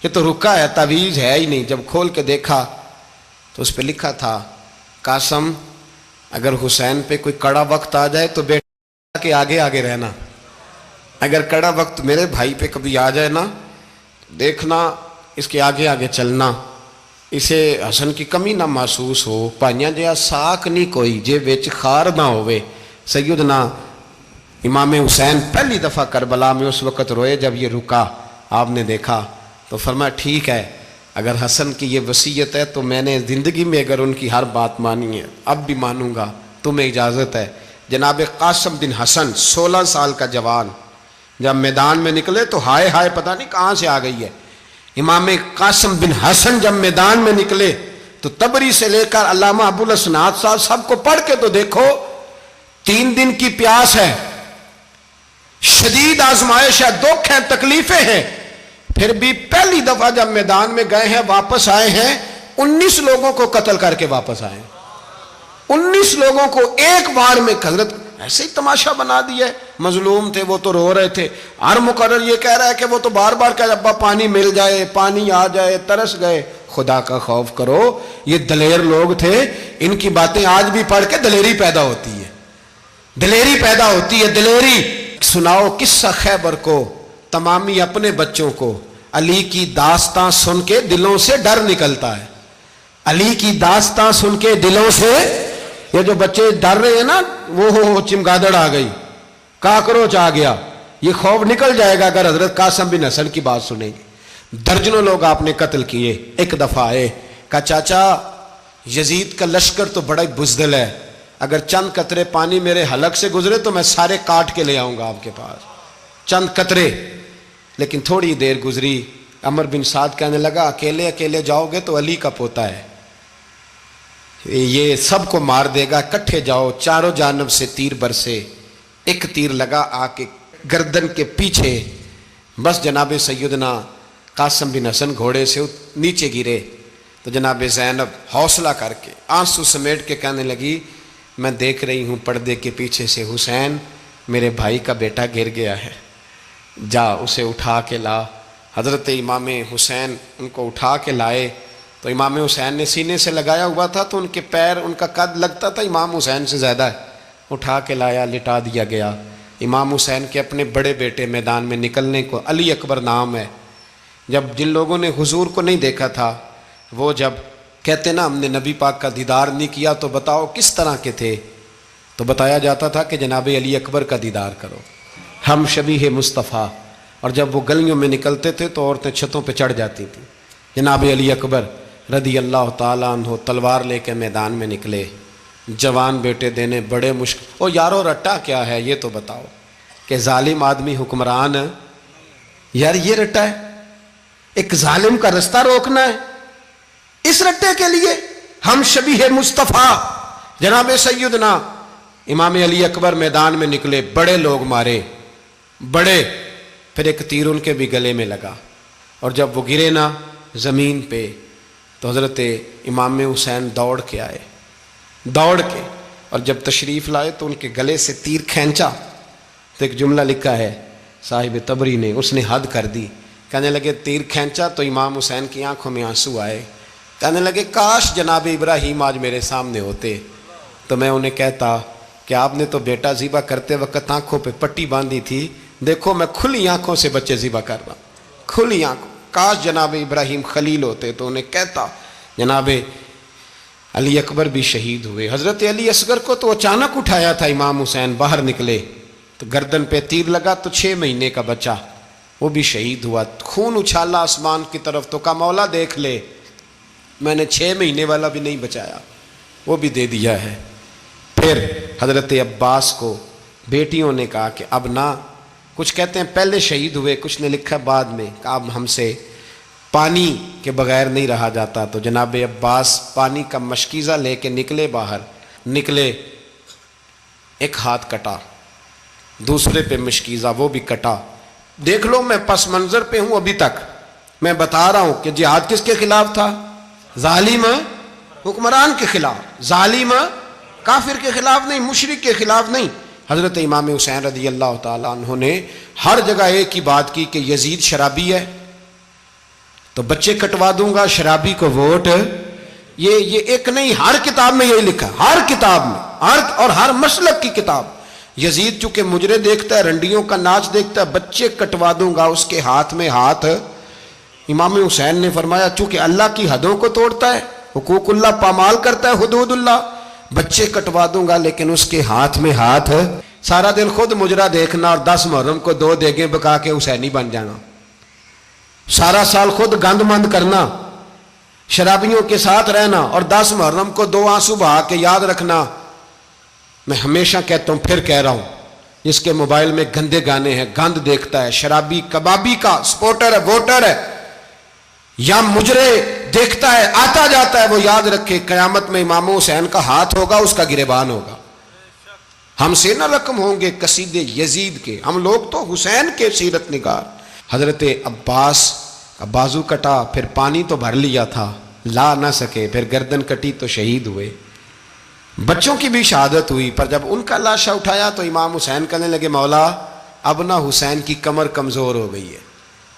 یہ تو رکا ہے، تعویذ ہے ہی نہیں۔ جب کھول کے دیکھا تو اس پہ لکھا تھا قاسم اگر حسین پہ کوئی کڑا وقت آ جائے تو بیٹا کے آگے آگے رہنا، اگر کڑا وقت میرے بھائی پہ کبھی آ جائے نا دیکھنا اس کے آگے آگے چلنا، اسے حسن کی کمی نہ محسوس ہو، پائیاں جہا ساک نہیں کوئی جے وچ خار نہ ہوئے۔ سیدنا امام حسین پہلی دفعہ کربلا میں اس وقت روئے جب یہ رکا، آپ نے دیکھا تو فرمایا ٹھیک ہے، اگر حسن کی یہ وصیت ہے تو میں نے زندگی میں اگر ان کی ہر بات مانی ہے اب بھی مانوں گا، تمہیں اجازت ہے۔ جناب قاسم بن حسن 16 سال کا جوان جب میدان میں نکلے تو ہائے ہائے پتہ نہیں کہاں سے آ گئی ہے۔ امام قاسم بن حسن جب میدان میں نکلے تو تبری سے لے کر علامہ ابو الاسناد صاحب سب کو پڑھ کے تو دیکھو، 3 دن کی پیاس ہے، شدید آزمائش ہے، دکھ ہیں، تکلیفیں ہیں، پھر بھی پہلی دفعہ جب میدان میں گئے ہیں واپس آئے ہیں 19 لوگوں کو قتل کر کے واپس آئے ہیں۔ 19 لوگوں کو ایک بار میں حضرت ایسے ہی تماشا بنا دیا ہے۔ مظلوم تھے وہ تو رو رہے تھے، ہر مقرر یہ کہہ رہا ہے کہ وہ تو بار بار کہہ ابا پانی مل جائے، پانی آ جائے، ترس گئے۔ خدا کا خوف کرو، یہ دلیر لوگ تھے، ان کی باتیں آج بھی پڑھ کے دلیری پیدا ہوتی ہے، دلیری پیدا ہوتی ہے، دلیری۔ سناؤ قصہ خیبر کو، تمامی اپنے بچوں کو علی کی داستان سن کے دلوں سے ڈر نکلتا ہے، علی کی داستان سن کے دلوں سے یہ جو بچے ڈر رہے ہیں نا، وہ چمگادڑ آ گئی، کاکروچ آ گیا، یہ خوف نکل جائے گا اگر حضرت قاسم بن حسن کی بات سنیں گے۔ درجنوں لوگ آپ نے قتل کیے۔ ایک دفعہ آئے، کہا چاچا یزید کا لشکر تو بڑا ہی بزدل ہے، اگر چند قطرے پانی میرے حلق سے گزرے تو میں سارے کاٹ کے لے آؤں گا آپ کے پاس، چند قطرے۔ لیکن تھوڑی دیر گزری، عمر بن سعد کہنے لگا اکیلے اکیلے جاؤ گے تو علی کا پوتا ہے، یہ سب کو مار دے گا، اکٹھے جاؤ۔ چاروں جانب سے تیر برسے، ایک تیر لگا آ کے گردن کے پیچھے، بس جناب سیدنا قاسم بن حسن گھوڑے سے نیچے گرے تو جناب زینب حوصلہ کر کے آنسو سمیٹ کے کہنے لگی میں دیکھ رہی ہوں پردے کے پیچھے سے حسین میرے بھائی کا بیٹا گر گیا ہے، جا اسے اٹھا کے لا۔ حضرت امام حسین ان کو اٹھا کے لائے تو امام حسین نے سینے سے لگایا ہوا تھا تو ان کے پیر، ان کا قد لگتا تھا امام حسین سے زیادہ ہے، اٹھا کے لایا، لٹا دیا گیا۔ امام حسین کے اپنے بڑے بیٹے میدان میں نکلنے کو، علی اکبر نام ہے، جب جن لوگوں نے حضور کو نہیں دیکھا تھا وہ جب کہتے نا ہم نے نبی پاک کا دیدار نہیں کیا تو بتاؤ کس طرح کے تھے، تو بتایا جاتا تھا کہ جناب علی اکبر کا دیدار کرو، ہم شبیہ مصطفیٰ۔ اور جب وہ گلیوں میں نکلتے تھے تو عورتیں چھتوں پہ چڑھ جاتی تھیں۔ جناب علی اکبر رضی اللہ تعالیٰ عنہ تلوار لے کے میدان میں نکلے، جوان بیٹے دینے بڑے مشکل۔ او یارو رٹا کیا ہے یہ تو بتاؤ، کہ ظالم آدمی حکمران، یار یہ رٹا ہے، ایک ظالم کا رستہ روکنا ہے، اس رٹے کے لیے ہم شبیہ مصطفیٰ۔ جناب سیدنا امام علی اکبر میدان میں نکلے، بڑے لوگ مارے، بڑے، پھر ایک تیر ان کے بھی گلے میں لگا، اور جب وہ گرے نا زمین پہ تو حضرت امام حسین دوڑ کے آئے، دوڑ کے، اور جب تشریف لائے تو ان کے گلے سے تیر کھینچا تو ایک جملہ لکھا ہے صاحب تبری نے، اس نے حد کر دی، کہنے لگے تیر کھینچا تو امام حسین کی آنکھوں میں آنسو آئے، کہنے لگے کاش جناب ابراہیم آج میرے سامنے ہوتے تو میں انہیں کہتا کہ آپ نے تو بیٹا ذبح کرتے وقت آنکھوں پہ پٹی باندھی تھی، دیکھو میں کھلی آنکھوں سے بچے ذبح کر رہا ہوں، کھلی آنکھوں، کاش جناب ابراہیم خلیل ہوتے تو انہیں کہتا۔ جناب علی اکبر بھی شہید ہوئے۔ حضرت علی اصغر کو تو اچانک اٹھایا تھا امام حسین، باہر نکلے تو گردن پہ تیر لگا تو 6 مہینے کا بچہ وہ بھی شہید ہوا، خون اچھالا آسمان کی طرف تو کہا مولا دیکھ لے میں نے 6 مہینے والا بھی نہیں بچایا، وہ بھی دے دیا ہے۔ پھر حضرت عباس کو بیٹیوں نے کہا کہ اب نہ، کچھ کہتے ہیں پہلے شہید ہوئے، کچھ نے لکھا بعد میں، کہ اب ہم سے پانی کے بغیر نہیں رہا جاتا، تو جناب عباس پانی کا مشکیزہ لے کے نکلے، باہر نکلے، ایک ہاتھ کٹا، دوسرے پہ مشکیزہ وہ بھی کٹا۔ دیکھ لو میں پس منظر پہ ہوں ابھی تک، میں بتا رہا ہوں کہ جہاد کس کے خلاف تھا؟ ظالم حکمران کے خلاف، ظالم کافر کے خلاف نہیں، مشرک کے خلاف نہیں۔ حضرت امام حسین رضی اللہ تعالیٰ عنہ نے ہر جگہ ایک ہی بات کی کہ یزید شرابی ہے تو بچے کٹوا دوں گا، شرابی کو ووٹ، یہ ایک نہیں، ہر کتاب میں یہی لکھا، ہر کتاب میں، اور ہر مسلک کی کتاب۔ یزید چونکہ مجرے دیکھتا ہے، رنڈیوں کا ناچ دیکھتا ہے، بچے کٹوا دوں گا، اس کے ہاتھ میں ہاتھ۔ امام حسین نے فرمایا چونکہ اللہ کی حدوں کو توڑتا ہے، حقوق اللہ پامال کرتا ہے، حدود اللہ، بچے کٹوا دوں گا لیکن اس کے ہاتھ میں ہاتھ۔ سارا دن خود مجرا دیکھنا اور 10 محرم کو 2 دیگیں پکا کے حسینی بن جانا، سارا سال خود گند مند کرنا، شرابیوں کے ساتھ رہنا، اور 10 محرم کو 2 آنسو بہا کے یاد رکھنا۔ میں ہمیشہ کہتا ہوں، پھر کہہ رہا ہوں، جس کے موبائل میں گندے گانے ہیں، گند دیکھتا ہے، شرابی کبابی کا سپورٹر ہے، ووٹر ہے، یا مجرے دیکھتا ہے آتا جاتا ہے، وہ یاد رکھے قیامت میں امام حسین کا ہاتھ ہوگا، اس کا گریبان ہوگا، ہم سے نہ رقم ہوں گے قصیدے یزید کے، ہم لوگ تو حسین کے سیرت نگار۔ حضرت عباس کا بازو کٹا، پھر پانی تو بھر لیا تھا، لا نہ سکے، پھر گردن کٹی تو شہید ہوئے۔ بچوں کی بھی شہادت ہوئی، پر جب ان کا لاشا اٹھایا تو امام حسین کہنے لگے مولا اب نہ حسین کی کمر کمزور ہو گئی ہے،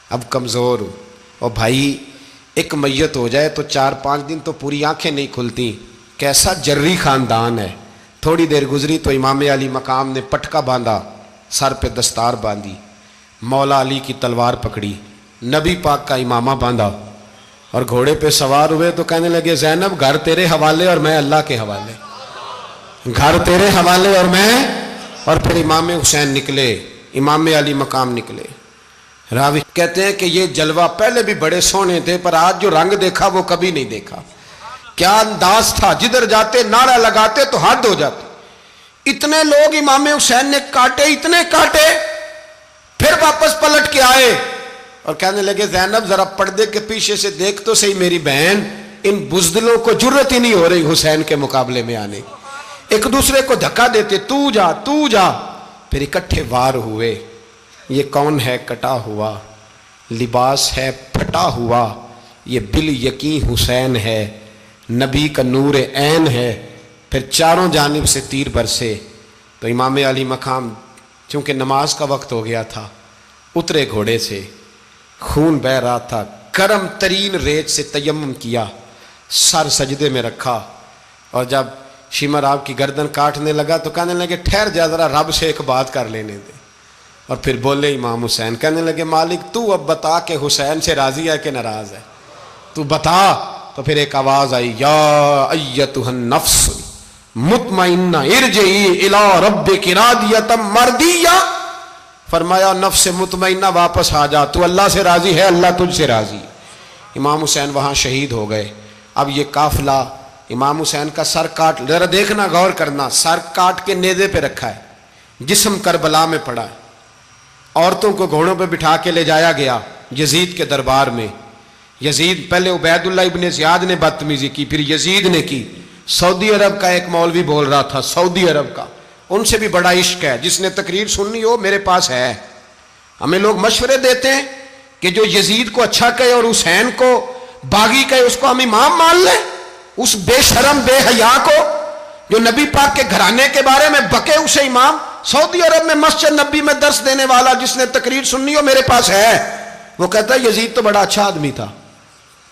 اب کمزور ہو۔ اور بھائی ایک میت ہو جائے تو 4-5 دن تو پوری آنکھیں نہیں کھلتی، کیسا جری خاندان ہے۔ تھوڑی دیر گزری تو امام علی مقام نے پٹکا باندھا، سر پہ دستار باندھی، مولا علی کی تلوار پکڑی، نبی پاک کا امامہ باندھا اور گھوڑے پہ سوار ہوئے تو کہنے لگے زینب گھر تیرے حوالے اور میں اللہ کے حوالے، گھر تیرے حوالے اور میں۔ اور پھر امام حسین نکلے، امام علی مقام نکلے۔ راوی کہتے ہیں کہ یہ جلوہ پہلے بھی بڑے سونے تھے، پر آج جو رنگ دیکھا وہ کبھی نہیں دیکھا۔ کیا انداز تھا، جدھر جاتے نعرہ لگاتے تو حد ہو جاتے۔ اتنے لوگ امام حسین نے کاٹے، اتنے کاٹے، پھر واپس پلٹ کے آئے اور کہنے لگے زینب ذرا پردے کے پیچھے سے دیکھ تو صحیح میری بہن، ان بزدلوں کو جرت ہی نہیں ہو رہی حسین کے مقابلے میں آنے، ایک دوسرے کو دھکا دیتے، تو جا تو جا۔ پھر اکٹھے وار ہوئے۔ یہ کون ہے کٹا ہوا، لباس ہے پھٹا ہوا، یہ بال یقین حسین ہے، نبی کا نور عین ہے۔ پھر چاروں جانب سے تیر برسے تو امام علی مقام چونکہ نماز کا وقت ہو گیا تھا، اترے گھوڑے سے، خون بہہ رہا تھا، گرم ترین ریت سے تیمم کیا، سر سجدے میں رکھا، اور جب شمر آپ کی گردن کاٹنے لگا تو کہنے لگے ٹھہر جا ذرا رب سے ایک بات کر لینے دے۔ اور پھر بولے امام حسین، کہنے لگے مالک تو اب بتا کہ حسین سے راضی ہے کہ ناراض ہے، تو بتا۔ تو پھر ایک آواز آئی، یا ایتھا النفس مطمئنہ ارجعی الی ربک راضیۃ مرضیہ، فرمایا نفس مطمئنہ واپس آ جا، تو اللہ سے راضی ہے، اللہ تجھ سے راضی۔ امام حسین وہاں شہید ہو گئے۔ اب یہ قافلہ امام حسین کا سر کاٹ، ذرا دیکھنا غور کرنا، سر کاٹ کے نیزے پہ رکھا ہے، جسم کربلا میں پڑا ہے، عورتوں کو گھوڑوں پہ بٹھا کے لے جایا گیا یزید کے دربار میں۔ یزید پہلے عبید اللہ ابن زیاد نے بدتمیزی کی، پھر یزید نے کی۔ سعودی عرب کا ایک مولوی بول رہا تھا، سعودی عرب کا، ان سے بھی بڑا عشق ہے، جس نے تقریر سننی ہو میرے پاس ہے۔ ہمیں لوگ مشورے دیتے ہیں کہ جو یزید کو اچھا کہے اور حسین کو باغی کہے اس کو ہم امام مان لیں، اس بے شرم بے حیا کو جو نبی پاک کے گھرانے کے بارے میں بکے اسے امام۔ سعودی عرب میں مسجد نبی میں درس دینے والا جس نے تقریر سننی ہو میرے پاس ہے، وہ کہتا ہے یزید تو بڑا اچھا آدمی تھا،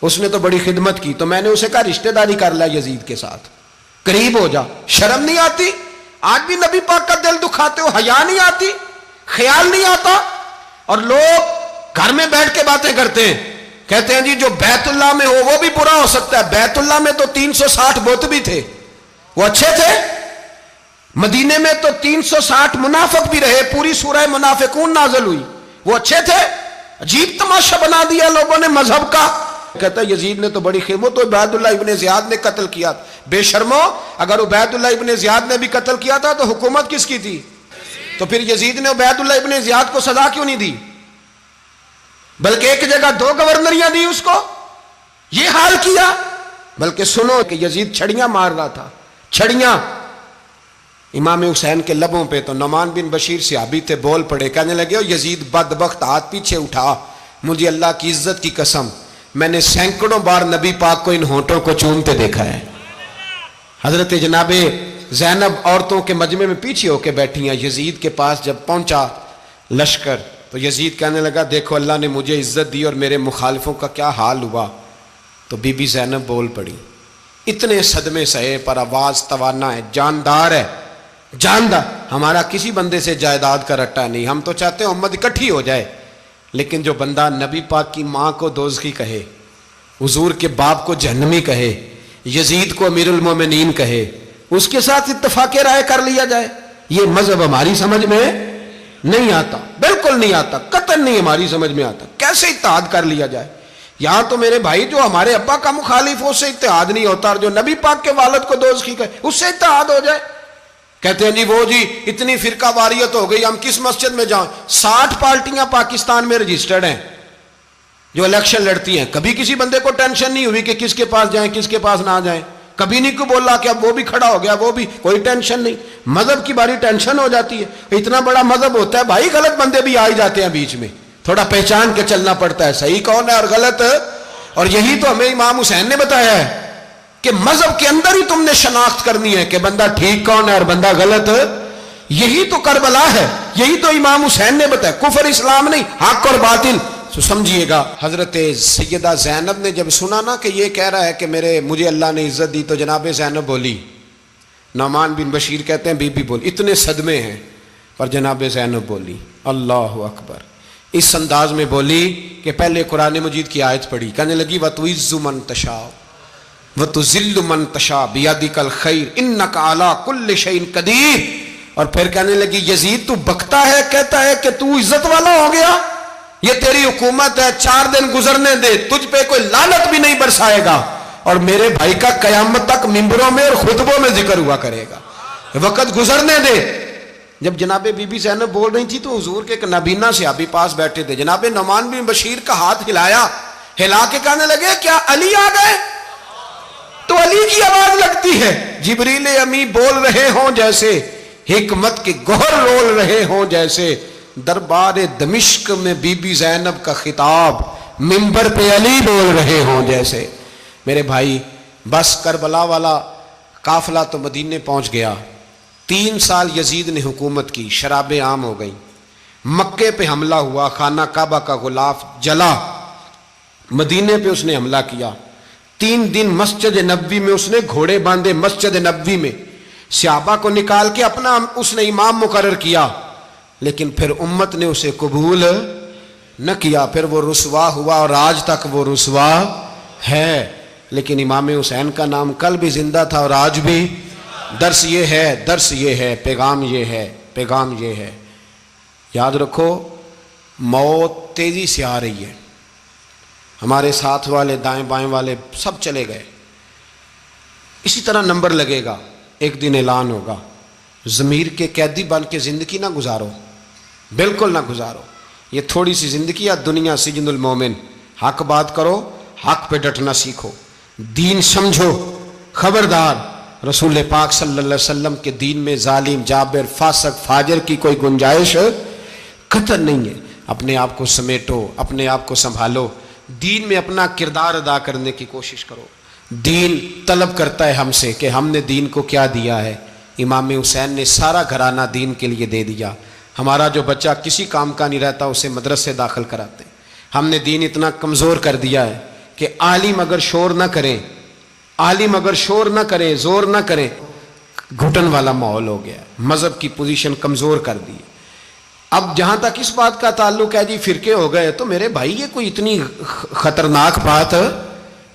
اس نے تو بڑی خدمت کی، تو میں نے اسے کہا رشتہ داری کر لیا یزید کے ساتھ، قریب ہو جا۔ شرم نہیں آتی؟ آج بھی نبی پاک کا دل دکھاتے ہو، حیا نہیں آتی، خیال نہیں آتا؟ اور لوگ گھر میں بیٹھ کے باتیں کرتے ہیں، کہتے ہیں جی جو بیت اللہ میں ہو وہ بھی برا ہو سکتا ہے۔ بیت اللہ میں تو 360 بت بھی تھے، وہ اچھے تھے۔ مدینے میں تو 360 منافق بھی رہے، پوری سورہ منافقون نازل ہوئی، وہ اچھے تھے۔ عجیب تماشا بنا دیا لوگوں نے مذہب کا۔ کہتا ہے یزید نے تو بڑی خدمت، تو عبید اللہ ابن زیاد نے قتل کیا۔ بے شرمو، اگر عبید اللہ ابن زیاد نے بھی قتل کیا تھا تو حکومت کس کی تھی؟ تو پھر یزید نے عبید اللہ ابن زیاد کو سزا کیوں نہیں دی، بلکہ ایک جگہ 2 گورنریاں دی اس کو؟ یہ حال کیا۔ بلکہ سنو کہ یزید چھڑیاں مار رہا تھا، چھڑیاں امام حسین کے لبوں پہ۔ تو نعمان بن بشیر صحابی تھے، بول پڑے، کہنے لگے او یزید بدبخت، ہاتھ پیچھے اٹھا، مجھے اللہ کی عزت کی قسم میں نے سینکڑوں بار نبی پاک کو ان ہونٹوں کو چومتے دیکھا ہے۔ حضرت جناب زینب عورتوں کے مجمع میں پیچھے ہو کے بیٹھی ہیں۔ یزید کے پاس جب پہنچا لشکر تو یزید کہنے لگا دیکھو اللہ نے مجھے عزت دی اور میرے مخالفوں کا کیا حال ہوا۔ تو بی بی زینب بول پڑی، اتنے صدمے سہے پر آواز توانا ہے، جاندار ہے، جاندار۔ ہمارا کسی بندے سے جائیداد کا رٹا نہیں، ہم تو چاہتے ہیں امت اکٹھی ہو جائے، لیکن جو بندہ نبی پاک کی ماں کو دوزخی کہے، حضور کے باپ کو جہنمی کہے، یزید کو امیر المومنین کہے، اس کے ساتھ اتفاق رائے کر لیا جائے، یہ مذہب ہماری سمجھ میں نہیں آتا، بالکل نہیں آتا، قطعاً نہیں ہماری سمجھ میں آتا۔ کیسے اتحاد کر لیا جائے؟ یہاں تو میرے بھائی جو ہمارے ابا کا مخالف ہو اس سے اتحاد نہیں ہوتا، اور جو نبی پاک کے والد کو دوزخی کہے اس سے اتحاد ہو جائے۔ کہتے ہیں جی وہ جی اتنی فرقہ واریت ہو گئی، ہم کس مسجد میں جائیں؟ 60 پارٹیاں پاکستان میں رجسٹرڈ ہیں جو الیکشن لڑتی ہیں، کبھی کسی بندے کو ٹینشن نہیں ہوئی کہ کس کے پاس جائیں کس کے پاس نہ جائیں۔ کبھی نہیں کو بولا کہ اب وہ بھی کھڑا ہو گیا، وہ بھی، کوئی ٹینشن نہیں. مذہب کی باری ٹینشن ہو جاتی ہے. اتنا بڑا مذہب ہوتا ہے بھائی، غلط بندے بھی آ ہی جاتے ہیں بیچ میں، تھوڑا پہچان کے چلنا پڑتا ہے صحیح کون ہے اور غلط. اور یہی تو ہمیں امام حسین نے بتایا ہے کہ مذہب کے اندر ہی تم نے شناخت کرنی ہے کہ بندہ ٹھیک کون ہے اور بندہ غلط. یہی تو کربلا ہے، یہی تو امام حسین نے بتایا. کفر اسلام نہیں، حق اور باطل. تو سمجھیے گا، حضرت سیدہ زینب نے جب سنا نا کہ یہ کہہ رہا ہے کہ مجھے اللہ نے عزت دی، تو جناب زینب بولی. نعمان بن بشیر کہتے ہیں بی بی بولی. اتنے صدمے ہیں پر جناب زینب بولی اللہ اکبر. اس انداز میں بولی کہ پہلے قرآن مجید کی آیت پڑھی، کہنے لگی وَتُعِزُّ مَن تَشَاءُ وَتُذِلُّ مَن تَشَاءُ بِيَدِكَ الْخَيْرُ إِنَّكَ عَلَىٰ كُلِّ شَيْءٍ قَدِيرٌ. اور پھر کہنے لگی یزید تو بکتا ہے، کہتا ہے کہ تو عزت والا ہو گیا، یہ تیری حکومت ہے، 4 دن گزرنے دے، تجھ پہ کوئی لعنت بھی نہیں برسائے گا، اور میرے بھائی کا قیامت تک ممبروں میں اور خطبوں میں ذکر ہوا کرے گا، وقت گزرنے دے. جب جناب بی بی زینب بول رہی تھی تو حضور کے ایک نابینا صحابی پاس بیٹھے تھے. جناب نعمان بن بشیر کا ہاتھ ہلایا، ہلا کے کہنے لگے کیا علی آ گئے؟ تو علی کی آواز لگتی ہے. جبریل امی بول رہے ہوں جیسے، حکمت کے گوہر رول رہے ہوں جیسے، دربار دمشق میں بی بی زینب کا خطاب، منبر پہ علی بول رہے ہوں جیسے. میرے بھائی بس کربلا والا قافلہ تو مدینے پہنچ گیا. 3 سال یزید نے حکومت کی، شرابیں عام ہو گئیں، مکے پہ حملہ ہوا، خانہ کعبہ کا غلاف جلا، مدینے پہ اس نے حملہ کیا. 3 دن مسجد نبوی میں اس نے گھوڑے باندھے، مسجد نبوی میں صحابہ کو نکال کے اپنا اس نے امام مقرر کیا، لیکن پھر امت نے اسے قبول نہ کیا. پھر وہ رسوا ہوا اور آج تک وہ رسوا ہے. لیکن امام حسین کا نام کل بھی زندہ تھا اور آج بھی. درس یہ ہے، پیغام یہ ہے. یاد رکھو موت تیزی سے آ رہی ہے. ہمارے ساتھ والے دائیں بائیں والے سب چلے گئے. اسی طرح نمبر لگے گا، ایک دن اعلان ہوگا. ضمیر کے قیدی بن کے زندگی نہ گزارو، بالکل نہ گزارو. یہ تھوڑی سی زندگی ہے، دنیا سجن المومن. حق بات کرو، حق پہ ڈٹنا سیکھو، دین سمجھو. خبردار رسول پاک صلی اللہ علیہ وسلم کے دین میں ظالم، جابر، فاسق، فاجر کی کوئی گنجائش قطع نہیں ہے. اپنے آپ کو سمیٹو، اپنے آپ کو سنبھالو، دین میں اپنا کردار ادا کرنے کی کوشش کرو. دین طلب کرتا ہے ہم سے کہ ہم نے دین کو کیا دیا ہے. امام حسین نے سارا گھرانہ دین کے لیے دے دیا. ہمارا جو بچہ کسی کام کا نہیں رہتا اسے مدرسے داخل کراتے. ہم نے دین اتنا کمزور کر دیا ہے کہ عالم اگر شور نہ کریں، زور نہ کریں، گھٹن والا ماحول ہو گیا. مذہب کی پوزیشن کمزور کر دی. اب جہاں تک اس بات کا تعلق ہے جی فرقے ہو گئے، تو میرے بھائی یہ کوئی اتنی خطرناک بات،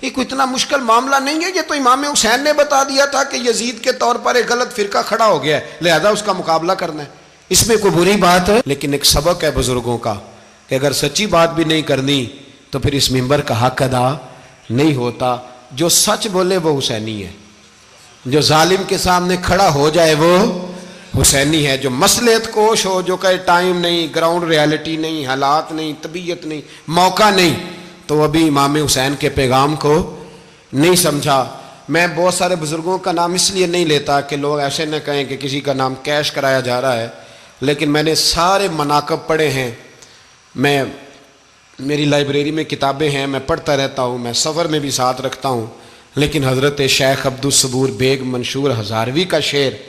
یہ کوئی اتنا مشکل معاملہ نہیں ہے. یہ تو امام حسین نے بتا دیا تھا کہ یزید کے طور پر ایک غلط فرقہ کھڑا ہو گیا ہے، لہذا اس کا مقابلہ کرنا ہے. اس میں کوئی بری بات ہے، لیکن ایک سبق ہے بزرگوں کا کہ اگر سچی بات بھی نہیں کرنی تو پھر اس منبر کا حق ادا نہیں ہوتا. جو سچ بولے وہ حسینی ہے، جو ظالم کے سامنے کھڑا ہو جائے وہ حسینی ہے. جو مصلحت کوش ہو، جو کہے ٹائم نہیں، گراؤنڈ ریالٹی نہیں، حالات نہیں، طبیعت نہیں، موقع نہیں، تو ابھی امام حسین کے پیغام کو نہیں سمجھا. میں بہت سارے بزرگوں کا نام اس لیے نہیں لیتا کہ لوگ ایسے نہ کہیں کہ کسی کا نام کیش کرایا جا رہا ہے، لیکن میں نے سارے مناقب پڑھے ہیں. میری لائبریری میں کتابیں ہیں، میں پڑھتا رہتا ہوں، میں سفر میں بھی ساتھ رکھتا ہوں. لیکن حضرت شیخ عبدالصبور بیگ منشور ہزاروی کا شعر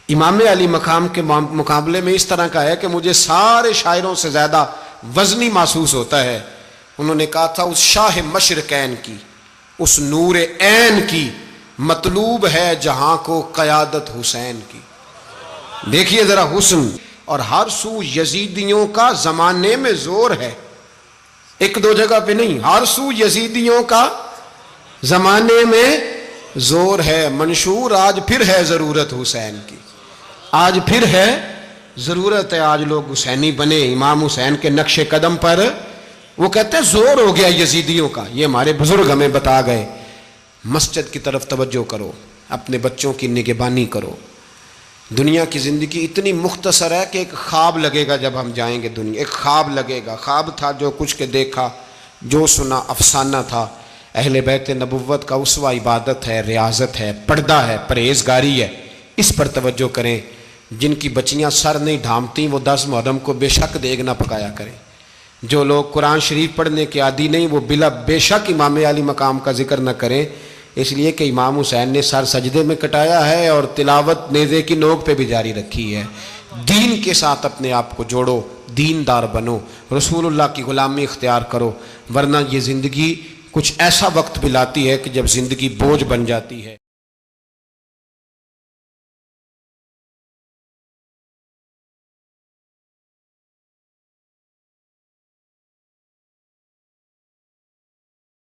امام علی مقام کے مقابلے میں اس طرح کا ہے کہ مجھے سارے شاعروں سے زیادہ وزنی محسوس ہوتا ہے. انہوں نے کہا تھا اس شاہ مشرقین کی، اس نور عین کی مطلوب ہے جہاں کو قیادت حسین کی. دیکھیے ذرا حسن. اور ہر سو یزیدیوں کا زمانے میں زور ہے، ایک دو جگہ پہ نہیں، ہر سو یزیدیوں کا زمانے میں زور ہے. منشور آج پھر ہے ضرورت حسین کی، آج پھر ہے ضرورت ہے، آج لوگ حسینی بنے امام حسین کے نقش قدم پر. وہ کہتے ہیں زور ہو گیا یزیدیوں کا. یہ ہمارے بزرگ ہمیں بتا گئے. مسجد کی طرف توجہ کرو، اپنے بچوں کی نگہبانی کرو. دنیا کی زندگی اتنی مختصر ہے کہ ایک خواب لگے گا جب ہم جائیں گے دنیا، ایک خواب لگے گا. خواب تھا جو کچھ کے دیکھا، جو سنا افسانہ تھا. اہل بیت نبوت کا اسوہ عبادت ہے، ریاضت ہے، پردہ ہے، پرہیزگاری ہے، اس پر توجہ کریں۔ جن کی بچیاں سر نہیں ڈھانپتیں وہ 10 محرم کو بے شک دیگ نہ پکایا کریں۔ جو لوگ قرآن شریف پڑھنے کے عادی نہیں وہ بے شک امام علی مقام کا ذکر نہ کریں، اس لیے کہ امام حسین نے سر سجدے میں کٹایا ہے اور تلاوت نیزے کی نوک پہ بھی جاری رکھی ہے۔ دین کے ساتھ اپنے آپ کو جوڑو، دیندار بنو، رسول اللہ کی غلامی اختیار کرو، ورنہ یہ زندگی کچھ ایسا وقت بھی لاتی ہے کہ جب زندگی بوجھ بن جاتی ہے۔